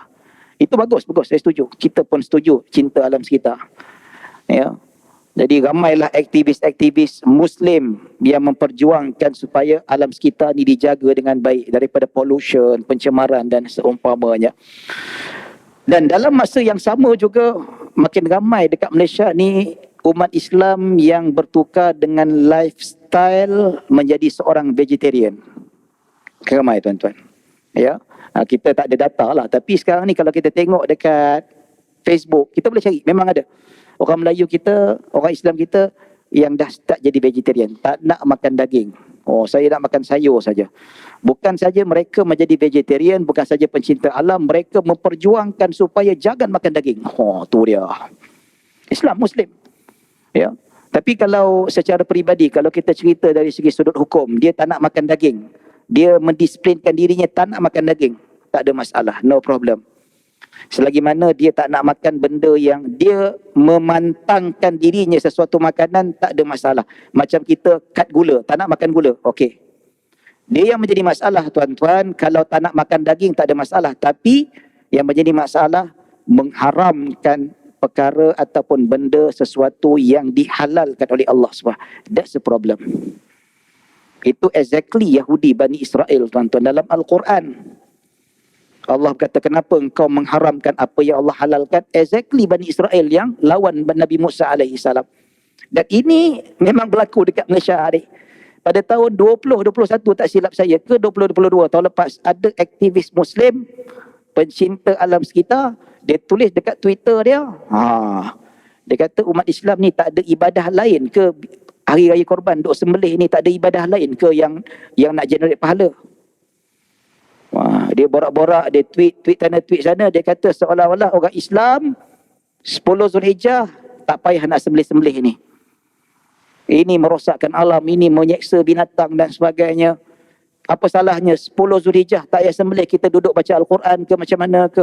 [SPEAKER 1] Itu bagus, saya setuju. Kita pun setuju cinta alam sekitar. Ya. Jadi ramailah aktivis-aktivis Muslim yang memperjuangkan supaya alam sekitar ni dijaga dengan baik daripada pollution, pencemaran dan seumpamanya. Dan dalam masa yang sama juga makin ramai dekat Malaysia ni umat Islam yang bertukar dengan lifestyle menjadi seorang vegetarian. Ramai tuan-tuan. Ya. Kita tak ada data lah, tapi sekarang ni kalau kita tengok dekat Facebook, kita boleh cari, memang ada. Orang Melayu kita, orang Islam kita yang dah start jadi vegetarian, tak nak makan daging. Oh, saya nak makan sayur saja. Bukan saja mereka menjadi vegetarian, bukan saja pencinta alam, mereka memperjuangkan supaya jangan makan daging. Oh, tu dia. Islam Muslim. Ya. Tapi kalau secara peribadi, kalau kita cerita dari segi sudut hukum, dia tak nak makan daging. Dia mendisiplinkan dirinya tak nak makan daging. Tak ada masalah, no problem. Selagi mana dia tak nak makan benda yang dia memantangkan dirinya sesuatu makanan, tak ada masalah. Macam kita kat gula, tak nak makan gula, okey. Dia yang menjadi masalah tuan-tuan, kalau tak nak makan daging tak ada masalah. Tapi yang menjadi masalah, mengharamkan perkara ataupun benda sesuatu yang dihalalkan oleh Allah SWT. That's the problem. Itu exactly Yahudi Bani Israel tuan-tuan dalam Al-Quran. Allah kata, kenapa engkau mengharamkan apa yang Allah halalkan? Exactly Bani Israel yang lawan Nabi Musa AS. Dan ini memang berlaku dekat Malaysia hari. Pada tahun 2021 tak silap saya, ke 2022 tahun lepas, ada aktivis Muslim, pencinta alam sekitar, dia tulis dekat Twitter dia, dia kata umat Islam ni tak ada ibadah lain ke, Hari Raya Korban, duk sembelih ni tak ada ibadah lain ke yang nak generate pahala? Dia borak-borak, dia tweet sana, dia kata seolah-olah orang Islam 10 Zulhijjah tak payah nak sembelih-sembelih ni. Ini merosakkan alam, ini menyeksa binatang dan sebagainya. Apa salahnya 10 Zulhijjah tak payah sembelih, kita duduk baca Al-Quran ke macam mana ke?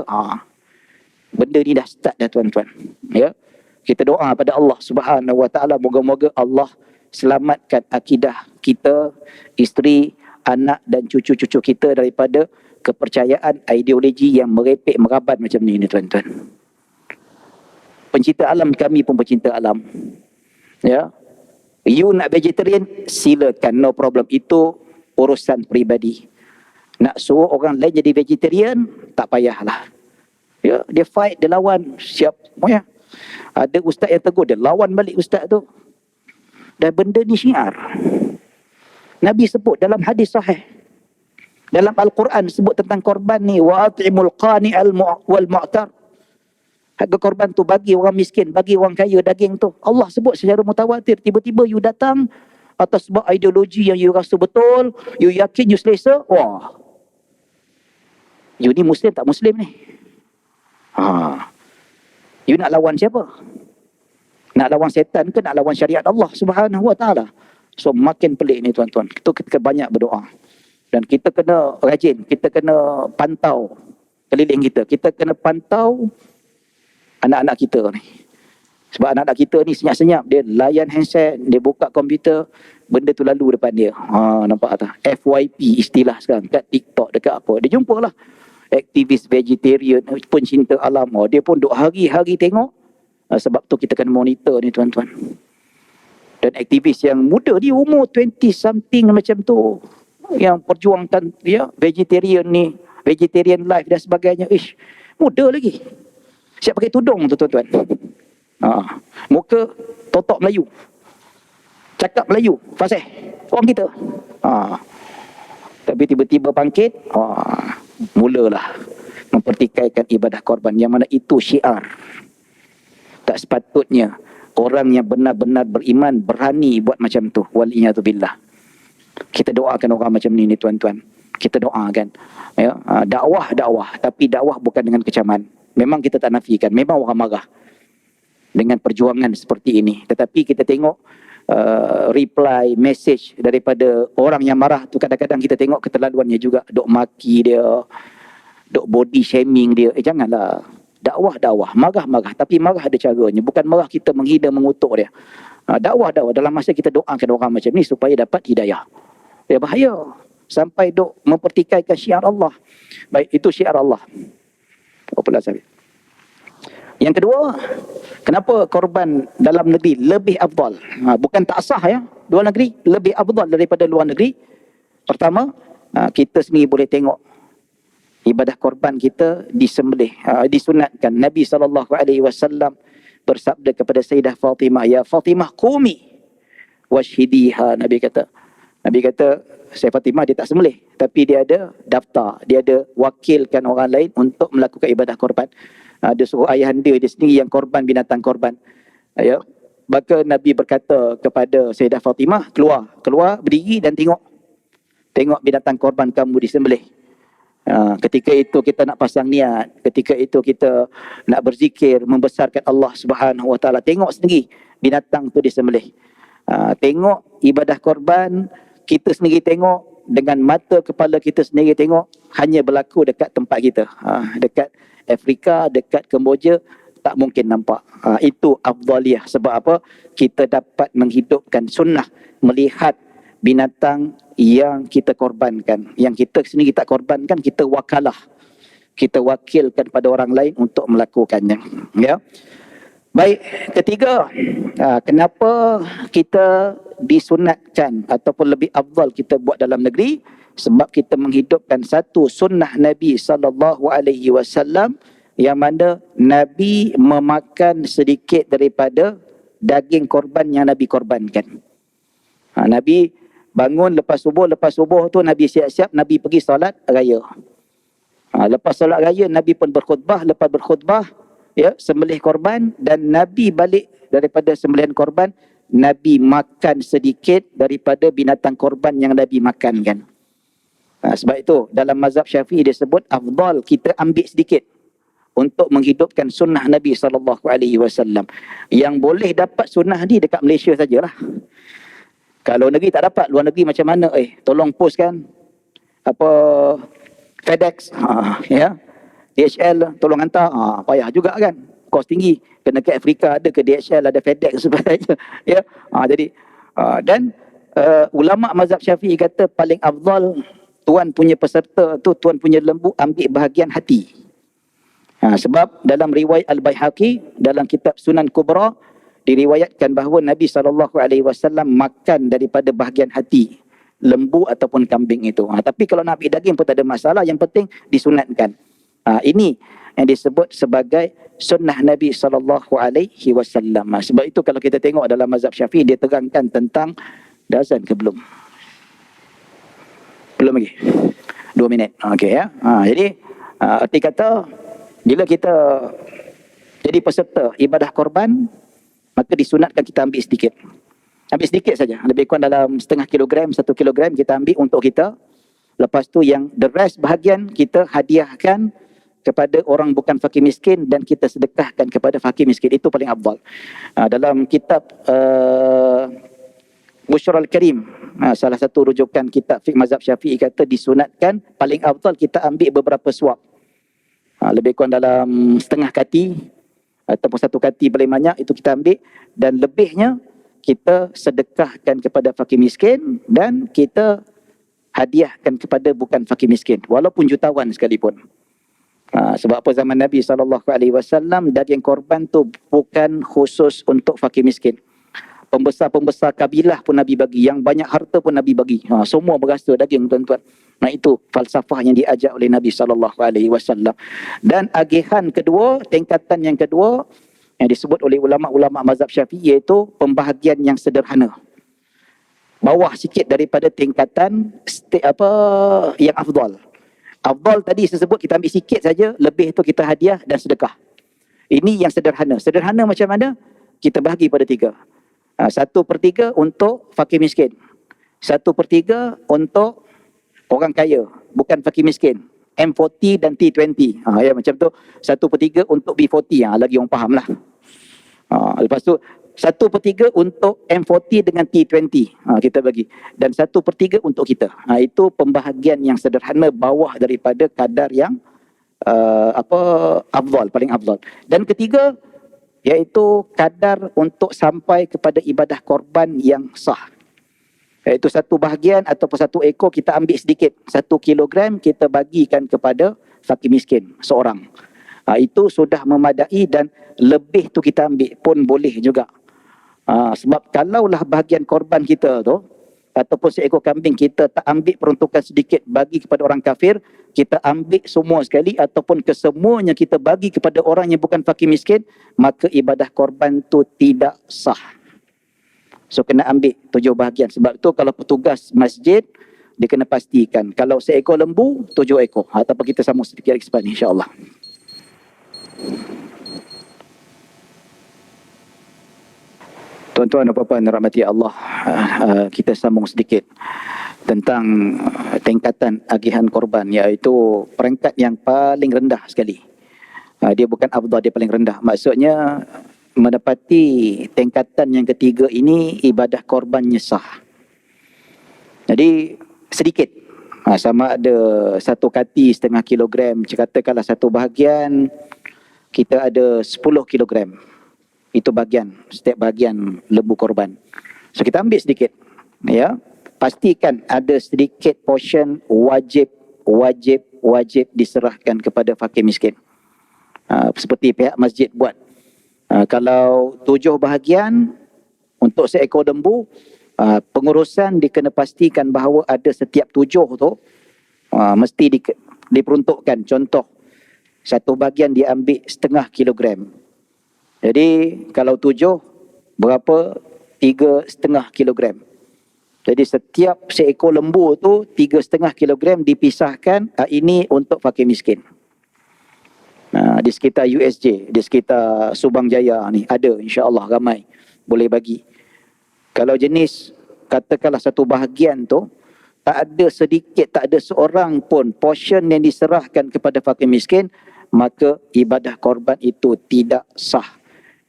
[SPEAKER 1] Benda ni dah start dah tuan-tuan. Ya. Kita doa pada Allah Subhanahu Wa Taala, moga-moga Allah selamatkan akidah kita, isteri, anak dan cucu-cucu kita daripada kepercayaan ideologi yang merepek meraban macam ni tuan-tuan. Pencinta alam, kami pun pencinta alam. Ya. You nak vegetarian, silakan, no problem. Itu urusan peribadi. Nak suruh orang lain jadi vegetarian, tak payahlah. Ya, dia fight, dia lawan, siap. Ya. Ada ustaz yang tegur, dia lawan balik ustaz tu. Dan benda ni syiar. Nabi sebut dalam hadis sahih. Dalam Al-Quran sebut tentang korban ni, wa at'imul qani'al wal mu'tar. Harga korban tu bagi orang miskin, bagi orang kaya daging tu. Allah sebut secara mutawatir. Tiba-tiba you datang atas sebab ideologi yang you rasa betul, you yakin, you selesa. Wah. You ni Muslim tak Muslim ni? You nak lawan siapa? Nak lawan setan ke nak lawan syariat Allah Subhanahu Wa Taala? So makin pelik ni tuan-tuan. Kita banyak berdoa. Dan kita kena rajin, kita kena pantau. keliling kita. Kita kena pantau anak-anak kita ni. Sebab anak-anak kita ni senyap-senyap, dia layan handset, dia buka komputer, benda tu lalu depan dia. Nampak tak? FYP istilah sekarang, kat TikTok, dekat apa. Dia jumpa lah aktivis vegetarian, pencinta alam. Dia pun duk hari-hari tengok. Sebab tu kita kena monitor ni tuan-tuan. Dan aktivis yang muda, dia umur 20 something macam tu, yang perjuangkan vegetarian ni, vegetarian life dan sebagainya. Muda lagi. Siap pakai tudung tu tuan-tuan. Muka totok Melayu, cakap Melayu fasih, orang kita. Tapi tiba-tiba bangkit, mulalah mempertikaikan ibadah korban, yang mana itu syiar. Tak sepatutnya orang yang benar-benar beriman berani buat macam tu. Waliyatubillah. Kita doakan orang macam ni tuan-tuan. Kita doakan. Dakwah, tapi dakwah bukan dengan kecaman. Memang kita tak nafikan, memang orang marah dengan perjuangan seperti ini. Tetapi kita tengok reply, message daripada orang yang marah tu, kadang-kadang kita tengok keterlaluannya juga. Dok maki dia, dok body shaming dia. Janganlah. Dakwah, marah, tapi marah ada caranya. Bukan marah kita menghina, mengutuk dia. Dakwah dalam masa kita doakan orang macam ni supaya dapat hidayah. Dia bahaya sampai dok mempertikaikan syiar Allah. Baik, itu syiar Allah. Yang kedua, kenapa korban dalam negeri lebih afdal? Bukan tak sah ya, luar negeri lebih afdal daripada luar negeri. Pertama, kita sendiri boleh tengok ibadah korban kita disembelih, disunatkan. Nabi SAW bersabda kepada Sayyidah Fatimah, "Ya Fatimah, qumi washhidiha." Nabi kata, Sayyidah Fatimah dia tak sembelih, tapi dia ada daftar, dia ada wakilkan orang lain untuk melakukan ibadah korban. Dia suruh ayahanda dia sendiri yang korban binatang korban. Maka Nabi berkata kepada Sayyidah Fatimah, keluar berdiri dan tengok binatang korban kamu disembelih. Ketika itu kita nak pasang niat, ketika itu kita nak berzikir, membesarkan Allah Subhanahu Wa Taala. Tengok sendiri binatang tu disembelih. Tengok ibadah korban, kita sendiri tengok dengan mata kepala kita sendiri tengok, hanya berlaku dekat tempat kita. Dekat Afrika, dekat Kemboja, tak mungkin nampak. Itu afdaliyah. Sebab apa? Kita dapat menghidupkan sunnah, melihat binatang yang kita korbankan. Yang kita sendiri tak korbankan, kita wakalah. Kita wakilkan pada orang lain untuk melakukannya. Ya. Baik, ketiga, kenapa kita disunatkan ataupun lebih afdal kita buat dalam negeri? Sebab kita menghidupkan satu sunnah Nabi SAW, yang mana Nabi memakan sedikit daripada daging korban yang Nabi korbankan. Nabi bangun lepas subuh tu Nabi siap-siap, Nabi pergi solat raya. Lepas solat raya Nabi pun berkhutbah, lepas berkhutbah sembelih korban, dan Nabi balik daripada sembelihan korban, Nabi makan sedikit daripada binatang korban yang Nabi makankan. Sebab itu dalam mazhab Syafi'i dia sebut afdal kita ambil sedikit untuk menghidupkan sunnah Nabi SAW. Yang boleh dapat sunnah ni dekat Malaysia sajalah. Kalau negeri tak dapat, luar negeri macam mana? Tolong postkan FedEx, DHL tolong hantar. Payah juga kan, kos tinggi. Kena ke Afrika ada ke DHL, ada FedEx sebagainya. Jadi dan ulama mazhab Syafi'i kata paling afdal tuan punya peserta tu, tuan punya lembu ambil bahagian hati. Sebab dalam riwayat Al-Baihaqi dalam kitab Sunan Kubra diriwayatkan bahawa Nabi SAW makan daripada bahagian hati lembu ataupun kambing itu. Tapi kalau nak ambil daging pun tak ada masalah, yang penting disunatkan. Ini yang disebut sebagai sunnah Nabi SAW. Sebab itu kalau kita tengok dalam mazhab Syafi'i, dia terangkan tentang azan ke belum? Belum lagi. 2 minit. Okey ya. Jadi arti kata bila kita jadi peserta ibadah korban, maka disunatkan kita ambil sedikit. Ambil sedikit saja. Lebih kurang dalam setengah kilogram, 1 kilogram kita ambil untuk kita. Lepas tu yang the rest bahagian kita hadiahkan kepada orang bukan fakir miskin, dan kita sedekahkan kepada fakir miskin. Itu paling afdal. Dalam kitab Bushrul Karim, salah satu rujukan kitab fiqh mazhab Syafi'i, kata disunatkan paling afdal kita ambil beberapa suap. Lebih kurang dalam setengah kati ataupun satu kati paling banyak itu kita ambil, dan lebihnya kita sedekahkan kepada fakir miskin dan kita hadiahkan kepada bukan fakir miskin walaupun jutawan sekalipun. Sebab apa zaman Nabi SAW daging korban tu bukan khusus untuk fakir miskin. Pembesar-pembesar kabilah pun Nabi bagi, yang banyak harta pun Nabi bagi. Semua berasa daging, tuan-tuan. Nah, itu falsafah yang diajar oleh Nabi SAW. Dan agihan kedua, tingkatan yang kedua yang disebut oleh ulama-ulama mazhab Syafi'i, iaitu pembahagian yang sederhana. Bawah sikit daripada tingkatan yang afdal. Afdal tadi saya sebut kita ambil sikit saja, lebih itu kita hadiah dan sedekah. Ini yang sederhana. Sederhana macam mana? Kita bahagi pada 3. 1/3 untuk fakir miskin. 1/3 untuk orang kaya, bukan fakir miskin. M40 dan T20. Ya, macam tu. 1/3 untuk B40. Lagi orang faham lah. Lepas tu 1/3 untuk M40 dengan T20. Kita bagi. Dan 1/3 untuk kita. Itu pembahagian yang sederhana bawah daripada kadar yang afdal, paling afdal. Dan ketiga, iaitu kadar untuk sampai kepada ibadah korban yang sah. Iaitu 1 bahagian ataupun 1 ekor kita ambil sedikit. 1 kilogram kita bagikan kepada fakir miskin seorang. Itu sudah memadai, dan lebih tu kita ambil pun boleh juga. Sebab kalaulah bahagian korban kita tu ataupun seekor kambing kita tak ambil peruntukan sedikit bagi kepada orang kafir, kita ambil semua sekali ataupun kesemuanya kita bagi kepada orang yang bukan fakir miskin, maka ibadah korban tu tidak sah. So kena ambil 7 bahagian. Sebab tu kalau petugas masjid, dia kena pastikan kalau seekor lembu, 7 ekor. Ataupun kita sambung sedikit lagi sebab ni, insyaAllah. Tuan-tuan dan puan-puan rahmati Allah, kita sambung sedikit tentang tingkatan agihan korban, iaitu peringkat yang paling rendah sekali. Dia bukan afdal, dia paling rendah. Maksudnya mendapati tingkatan yang ketiga ini ibadah korbannya sah. Jadi sedikit, sama ada 1 kati setengah kilogram, katakanlah 1 bahagian kita ada 10 kilogram. Itu bahagian, setiap bahagian lembu korban. So kita ambil sedikit, ya. Pastikan ada sedikit portion wajib diserahkan kepada fakir miskin. Seperti pihak masjid buat. Kalau 7 bahagian untuk seekor lembu, pengurusan dikena pastikan bahawa ada setiap 7 tu mesti diperuntukkan. Contoh, 1 bahagian diambil setengah kilogram. Jadi kalau 7 berapa? 3,5 kilogram. Jadi setiap seekor lembu tu 3,5 kilogram dipisahkan. Ini untuk fakir miskin. Di sekitar USJ, di sekitar Subang Jaya ni ada, insya-Allah ramai boleh bagi. Kalau jenis katakanlah 1 bahagian tu tak ada sedikit, tak ada seorang pun portion yang diserahkan kepada fakir miskin, maka ibadah korban itu tidak sah.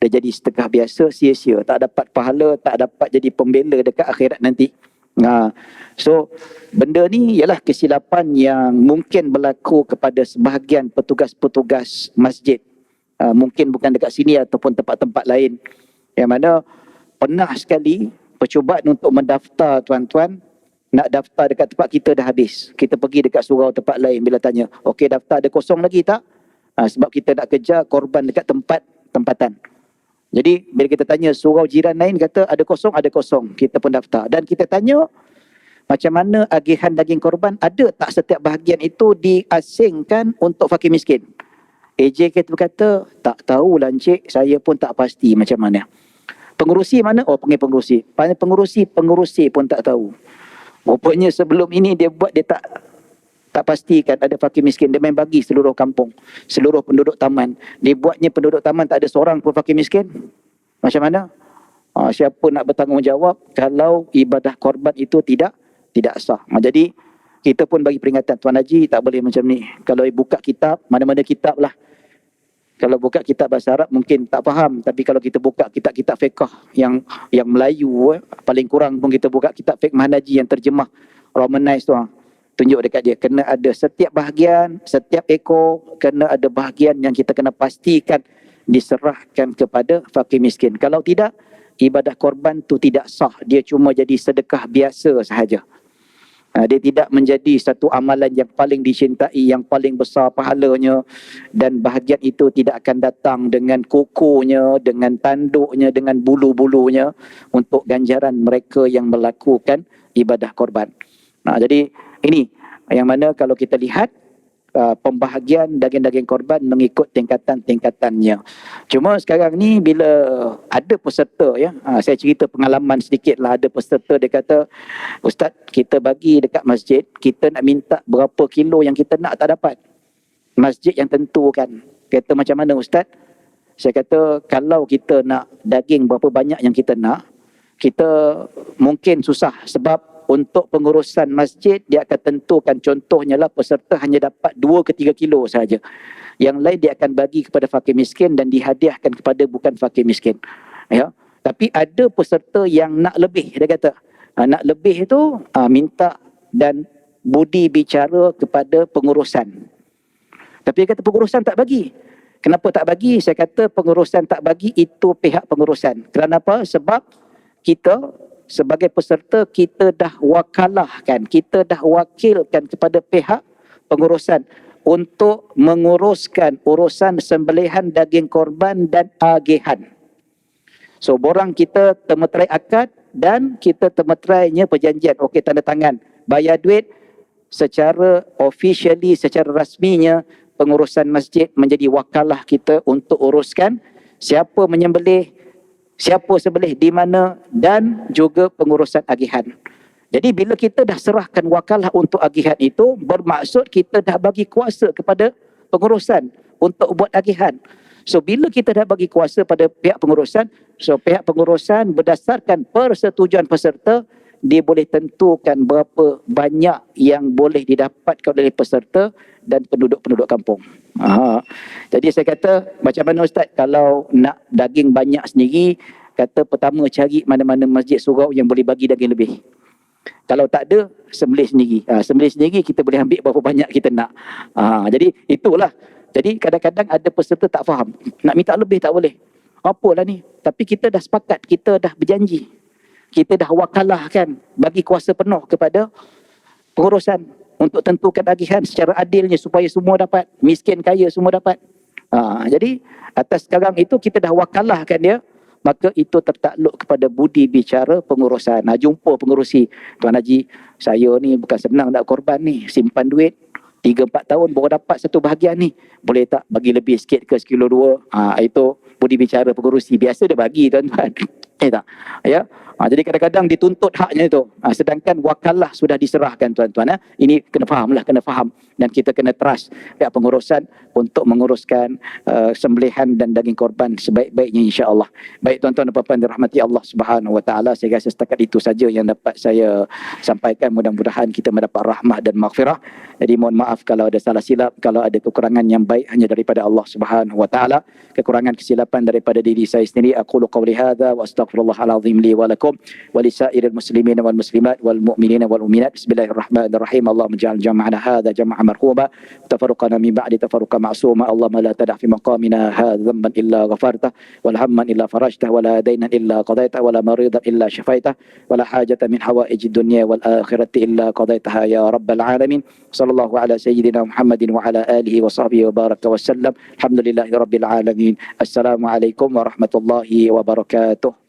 [SPEAKER 1] Dia jadi sedekah biasa, sia-sia, tak dapat pahala, tak dapat jadi pembela dekat akhirat nanti. So benda ni ialah kesilapan yang mungkin berlaku kepada sebahagian petugas-petugas masjid. Mungkin bukan dekat sini ataupun tempat-tempat lain, yang mana pernah sekali percubaan untuk mendaftar, tuan-tuan. Nak daftar dekat tempat kita dah habis. Kita pergi dekat surau tempat lain, bila tanya, okey daftar ada kosong lagi tak? Sebab kita nak kejar korban dekat tempatan. Jadi bila kita tanya surau jiran lain, kata ada kosong, kita pun daftar. Dan kita tanya macam mana agihan daging korban, ada tak setiap bahagian itu diasingkan untuk fakir miskin? AJ kita berkata, tak tahulah encik, saya pun tak pasti macam mana. Pengurusi mana? Panggil pengurusi. Pengurusi pun tak tahu. Rupanya sebelum ini dia buat, dia tak pastikan ada fakir miskin. Dia main bagi seluruh kampung, seluruh penduduk taman. Dia buatnya penduduk taman tak ada seorang pun fakir miskin. Macam mana? Siapa nak bertanggungjawab kalau ibadah korban itu tidak sah? Jadi kita pun bagi peringatan, Tuan Haji tak boleh macam ni. Kalau buka kitab, mana-mana kitab lah. Kalau buka kitab bahasa Arab mungkin tak faham, tapi kalau kita buka kitab-kitab fiqh yang Melayu, paling kurang pun kita buka kitab fiqh Mahnaji yang terjemah Romanized tu, tunjuk dekat dia, kena ada setiap bahagian, setiap ekor kena ada bahagian yang kita kena pastikan diserahkan kepada fakir miskin. Kalau tidak, ibadah korban tu tidak sah, dia cuma jadi sedekah biasa sahaja. Dia tidak menjadi satu amalan yang paling dicintai, yang paling besar pahalanya, dan bahagian itu tidak akan datang dengan kukunya, dengan tanduknya, dengan bulu-bulunya untuk ganjaran mereka yang melakukan ibadah korban. Jadi ini yang mana kalau kita lihat pembahagian daging-daging korban mengikut tingkatan-tingkatannya. Cuma sekarang ni bila ada peserta, ya, saya cerita pengalaman sedikit lah. Ada peserta dia kata, Ustaz, kita bagi dekat masjid, kita nak minta berapa kilo yang kita nak tak dapat. Masjid yang tentukan. Kata macam mana Ustaz? Saya kata kalau kita nak daging berapa banyak yang kita nak, kita mungkin susah sebab untuk pengurusan masjid dia akan tentukan, contohnya lah peserta hanya dapat 2 ke 3 kilo sahaja. Yang lain dia akan bagi kepada fakir miskin dan dihadiahkan kepada bukan fakir miskin. Ya. Tapi ada peserta yang nak lebih, dia kata. Nak lebih itu minta dan budi bicara kepada pengurusan. Tapi dia kata pengurusan tak bagi. Kenapa tak bagi? Saya kata pengurusan tak bagi itu pihak pengurusan. Kenapa? Sebab kita sebagai peserta, kita dah wakalahkan, kita dah wakilkan kepada pihak pengurusan untuk menguruskan urusan sembelihan daging korban dan agihan. So, borang kita temeterai akad dan kita temeterainya perjanjian. Okey, tanda tangan, bayar duit secara officially, secara rasminya, pengurusan masjid menjadi wakalah kita untuk uruskan siapa menyembelih, siapa sembelih di mana dan juga pengurusan agihan. Jadi bila kita dah serahkan wakalah untuk agihan itu, bermaksud kita dah bagi kuasa kepada pengurusan untuk buat agihan. So bila kita dah bagi kuasa pada pihak pengurusan, so pihak pengurusan berdasarkan persetujuan peserta, dia boleh tentukan berapa banyak yang boleh didapatkan oleh peserta dan penduduk-penduduk kampung. Jadi saya kata, macam mana Ustaz kalau nak daging banyak sendiri, kata pertama cari mana-mana masjid surau yang boleh bagi daging lebih. Kalau tak ada, sembelih sendiri. Sembelih sendiri kita boleh ambil berapa banyak kita nak. Jadi itulah. Jadi kadang-kadang ada peserta tak faham. Nak minta lebih tak boleh. Apalah ni? Tapi kita dah sepakat, kita dah berjanji. Kita dah wakalahkan, bagi kuasa penuh kepada pengurusan untuk tentukan agihan secara adilnya supaya semua dapat, miskin kaya semua dapat. Jadi atas sekarang itu kita dah wakalahkan dia, maka itu tertakluk kepada budi bicara pengurusan. Jumpa pengurusi, Tuan Haji, saya ni bukan senang nak korban ni, simpan duit 3-4 tahun baru dapat satu bahagian ni, boleh tak bagi lebih sikit ke sekilo 2? Itu budi bicara pengurusi, biasa dia bagi tuan-tuan. Tak? Ya. Jadi kadang-kadang dituntut haknya itu. Sedangkan wakalah sudah diserahkan tuan-tuan. Ini kena fahamlah, kena faham. Dan kita kena trust pihak pengurusan untuk menguruskan sembelihan dan daging korban sebaik-baiknya insya-Allah. Baik tuan-tuan dan puan-puan dirahmati Allah Subhanahu Wa Taala, saya rasa setakat itu saja yang dapat saya sampaikan. Mudah-mudahan kita mendapat rahmat dan maghfirah. Jadi mohon maaf kalau ada salah silap, kalau ada kekurangan, yang baik hanya daripada Allah Subhanahu Wa Taala. Kekurangan kesilapan daripada diri saya sendiri. Aqulu qawli hadza wa astaghfirullahal azim li wa lakum wa lisairil muslimin wal muslimat wal mu'minin wal mu'minat. Bismillahirrahmanirrahim. Allahumma ij'al jam'ana hadza jam'an marhuma, tafarruqana min ba'di tafarruqan ma'suma. Allahumma la tada' fi maqamina hadza dhanban illa ghafartah, wal hamman illa farajtah, wa la daynan illa qadaitah, wa la maridan illa shafaitah, wa la hajatan min hawaijid dunya wal akhirati illa qadaitaha ya rabbal alamin. Sallallahu ala sayyidina Muhammadin wa ala alihi wa sahbihi wa baraka wa sallam. Alhamdulillahi rabbil alamin. Assalamualaikum warahmatullahi wabarakatuh.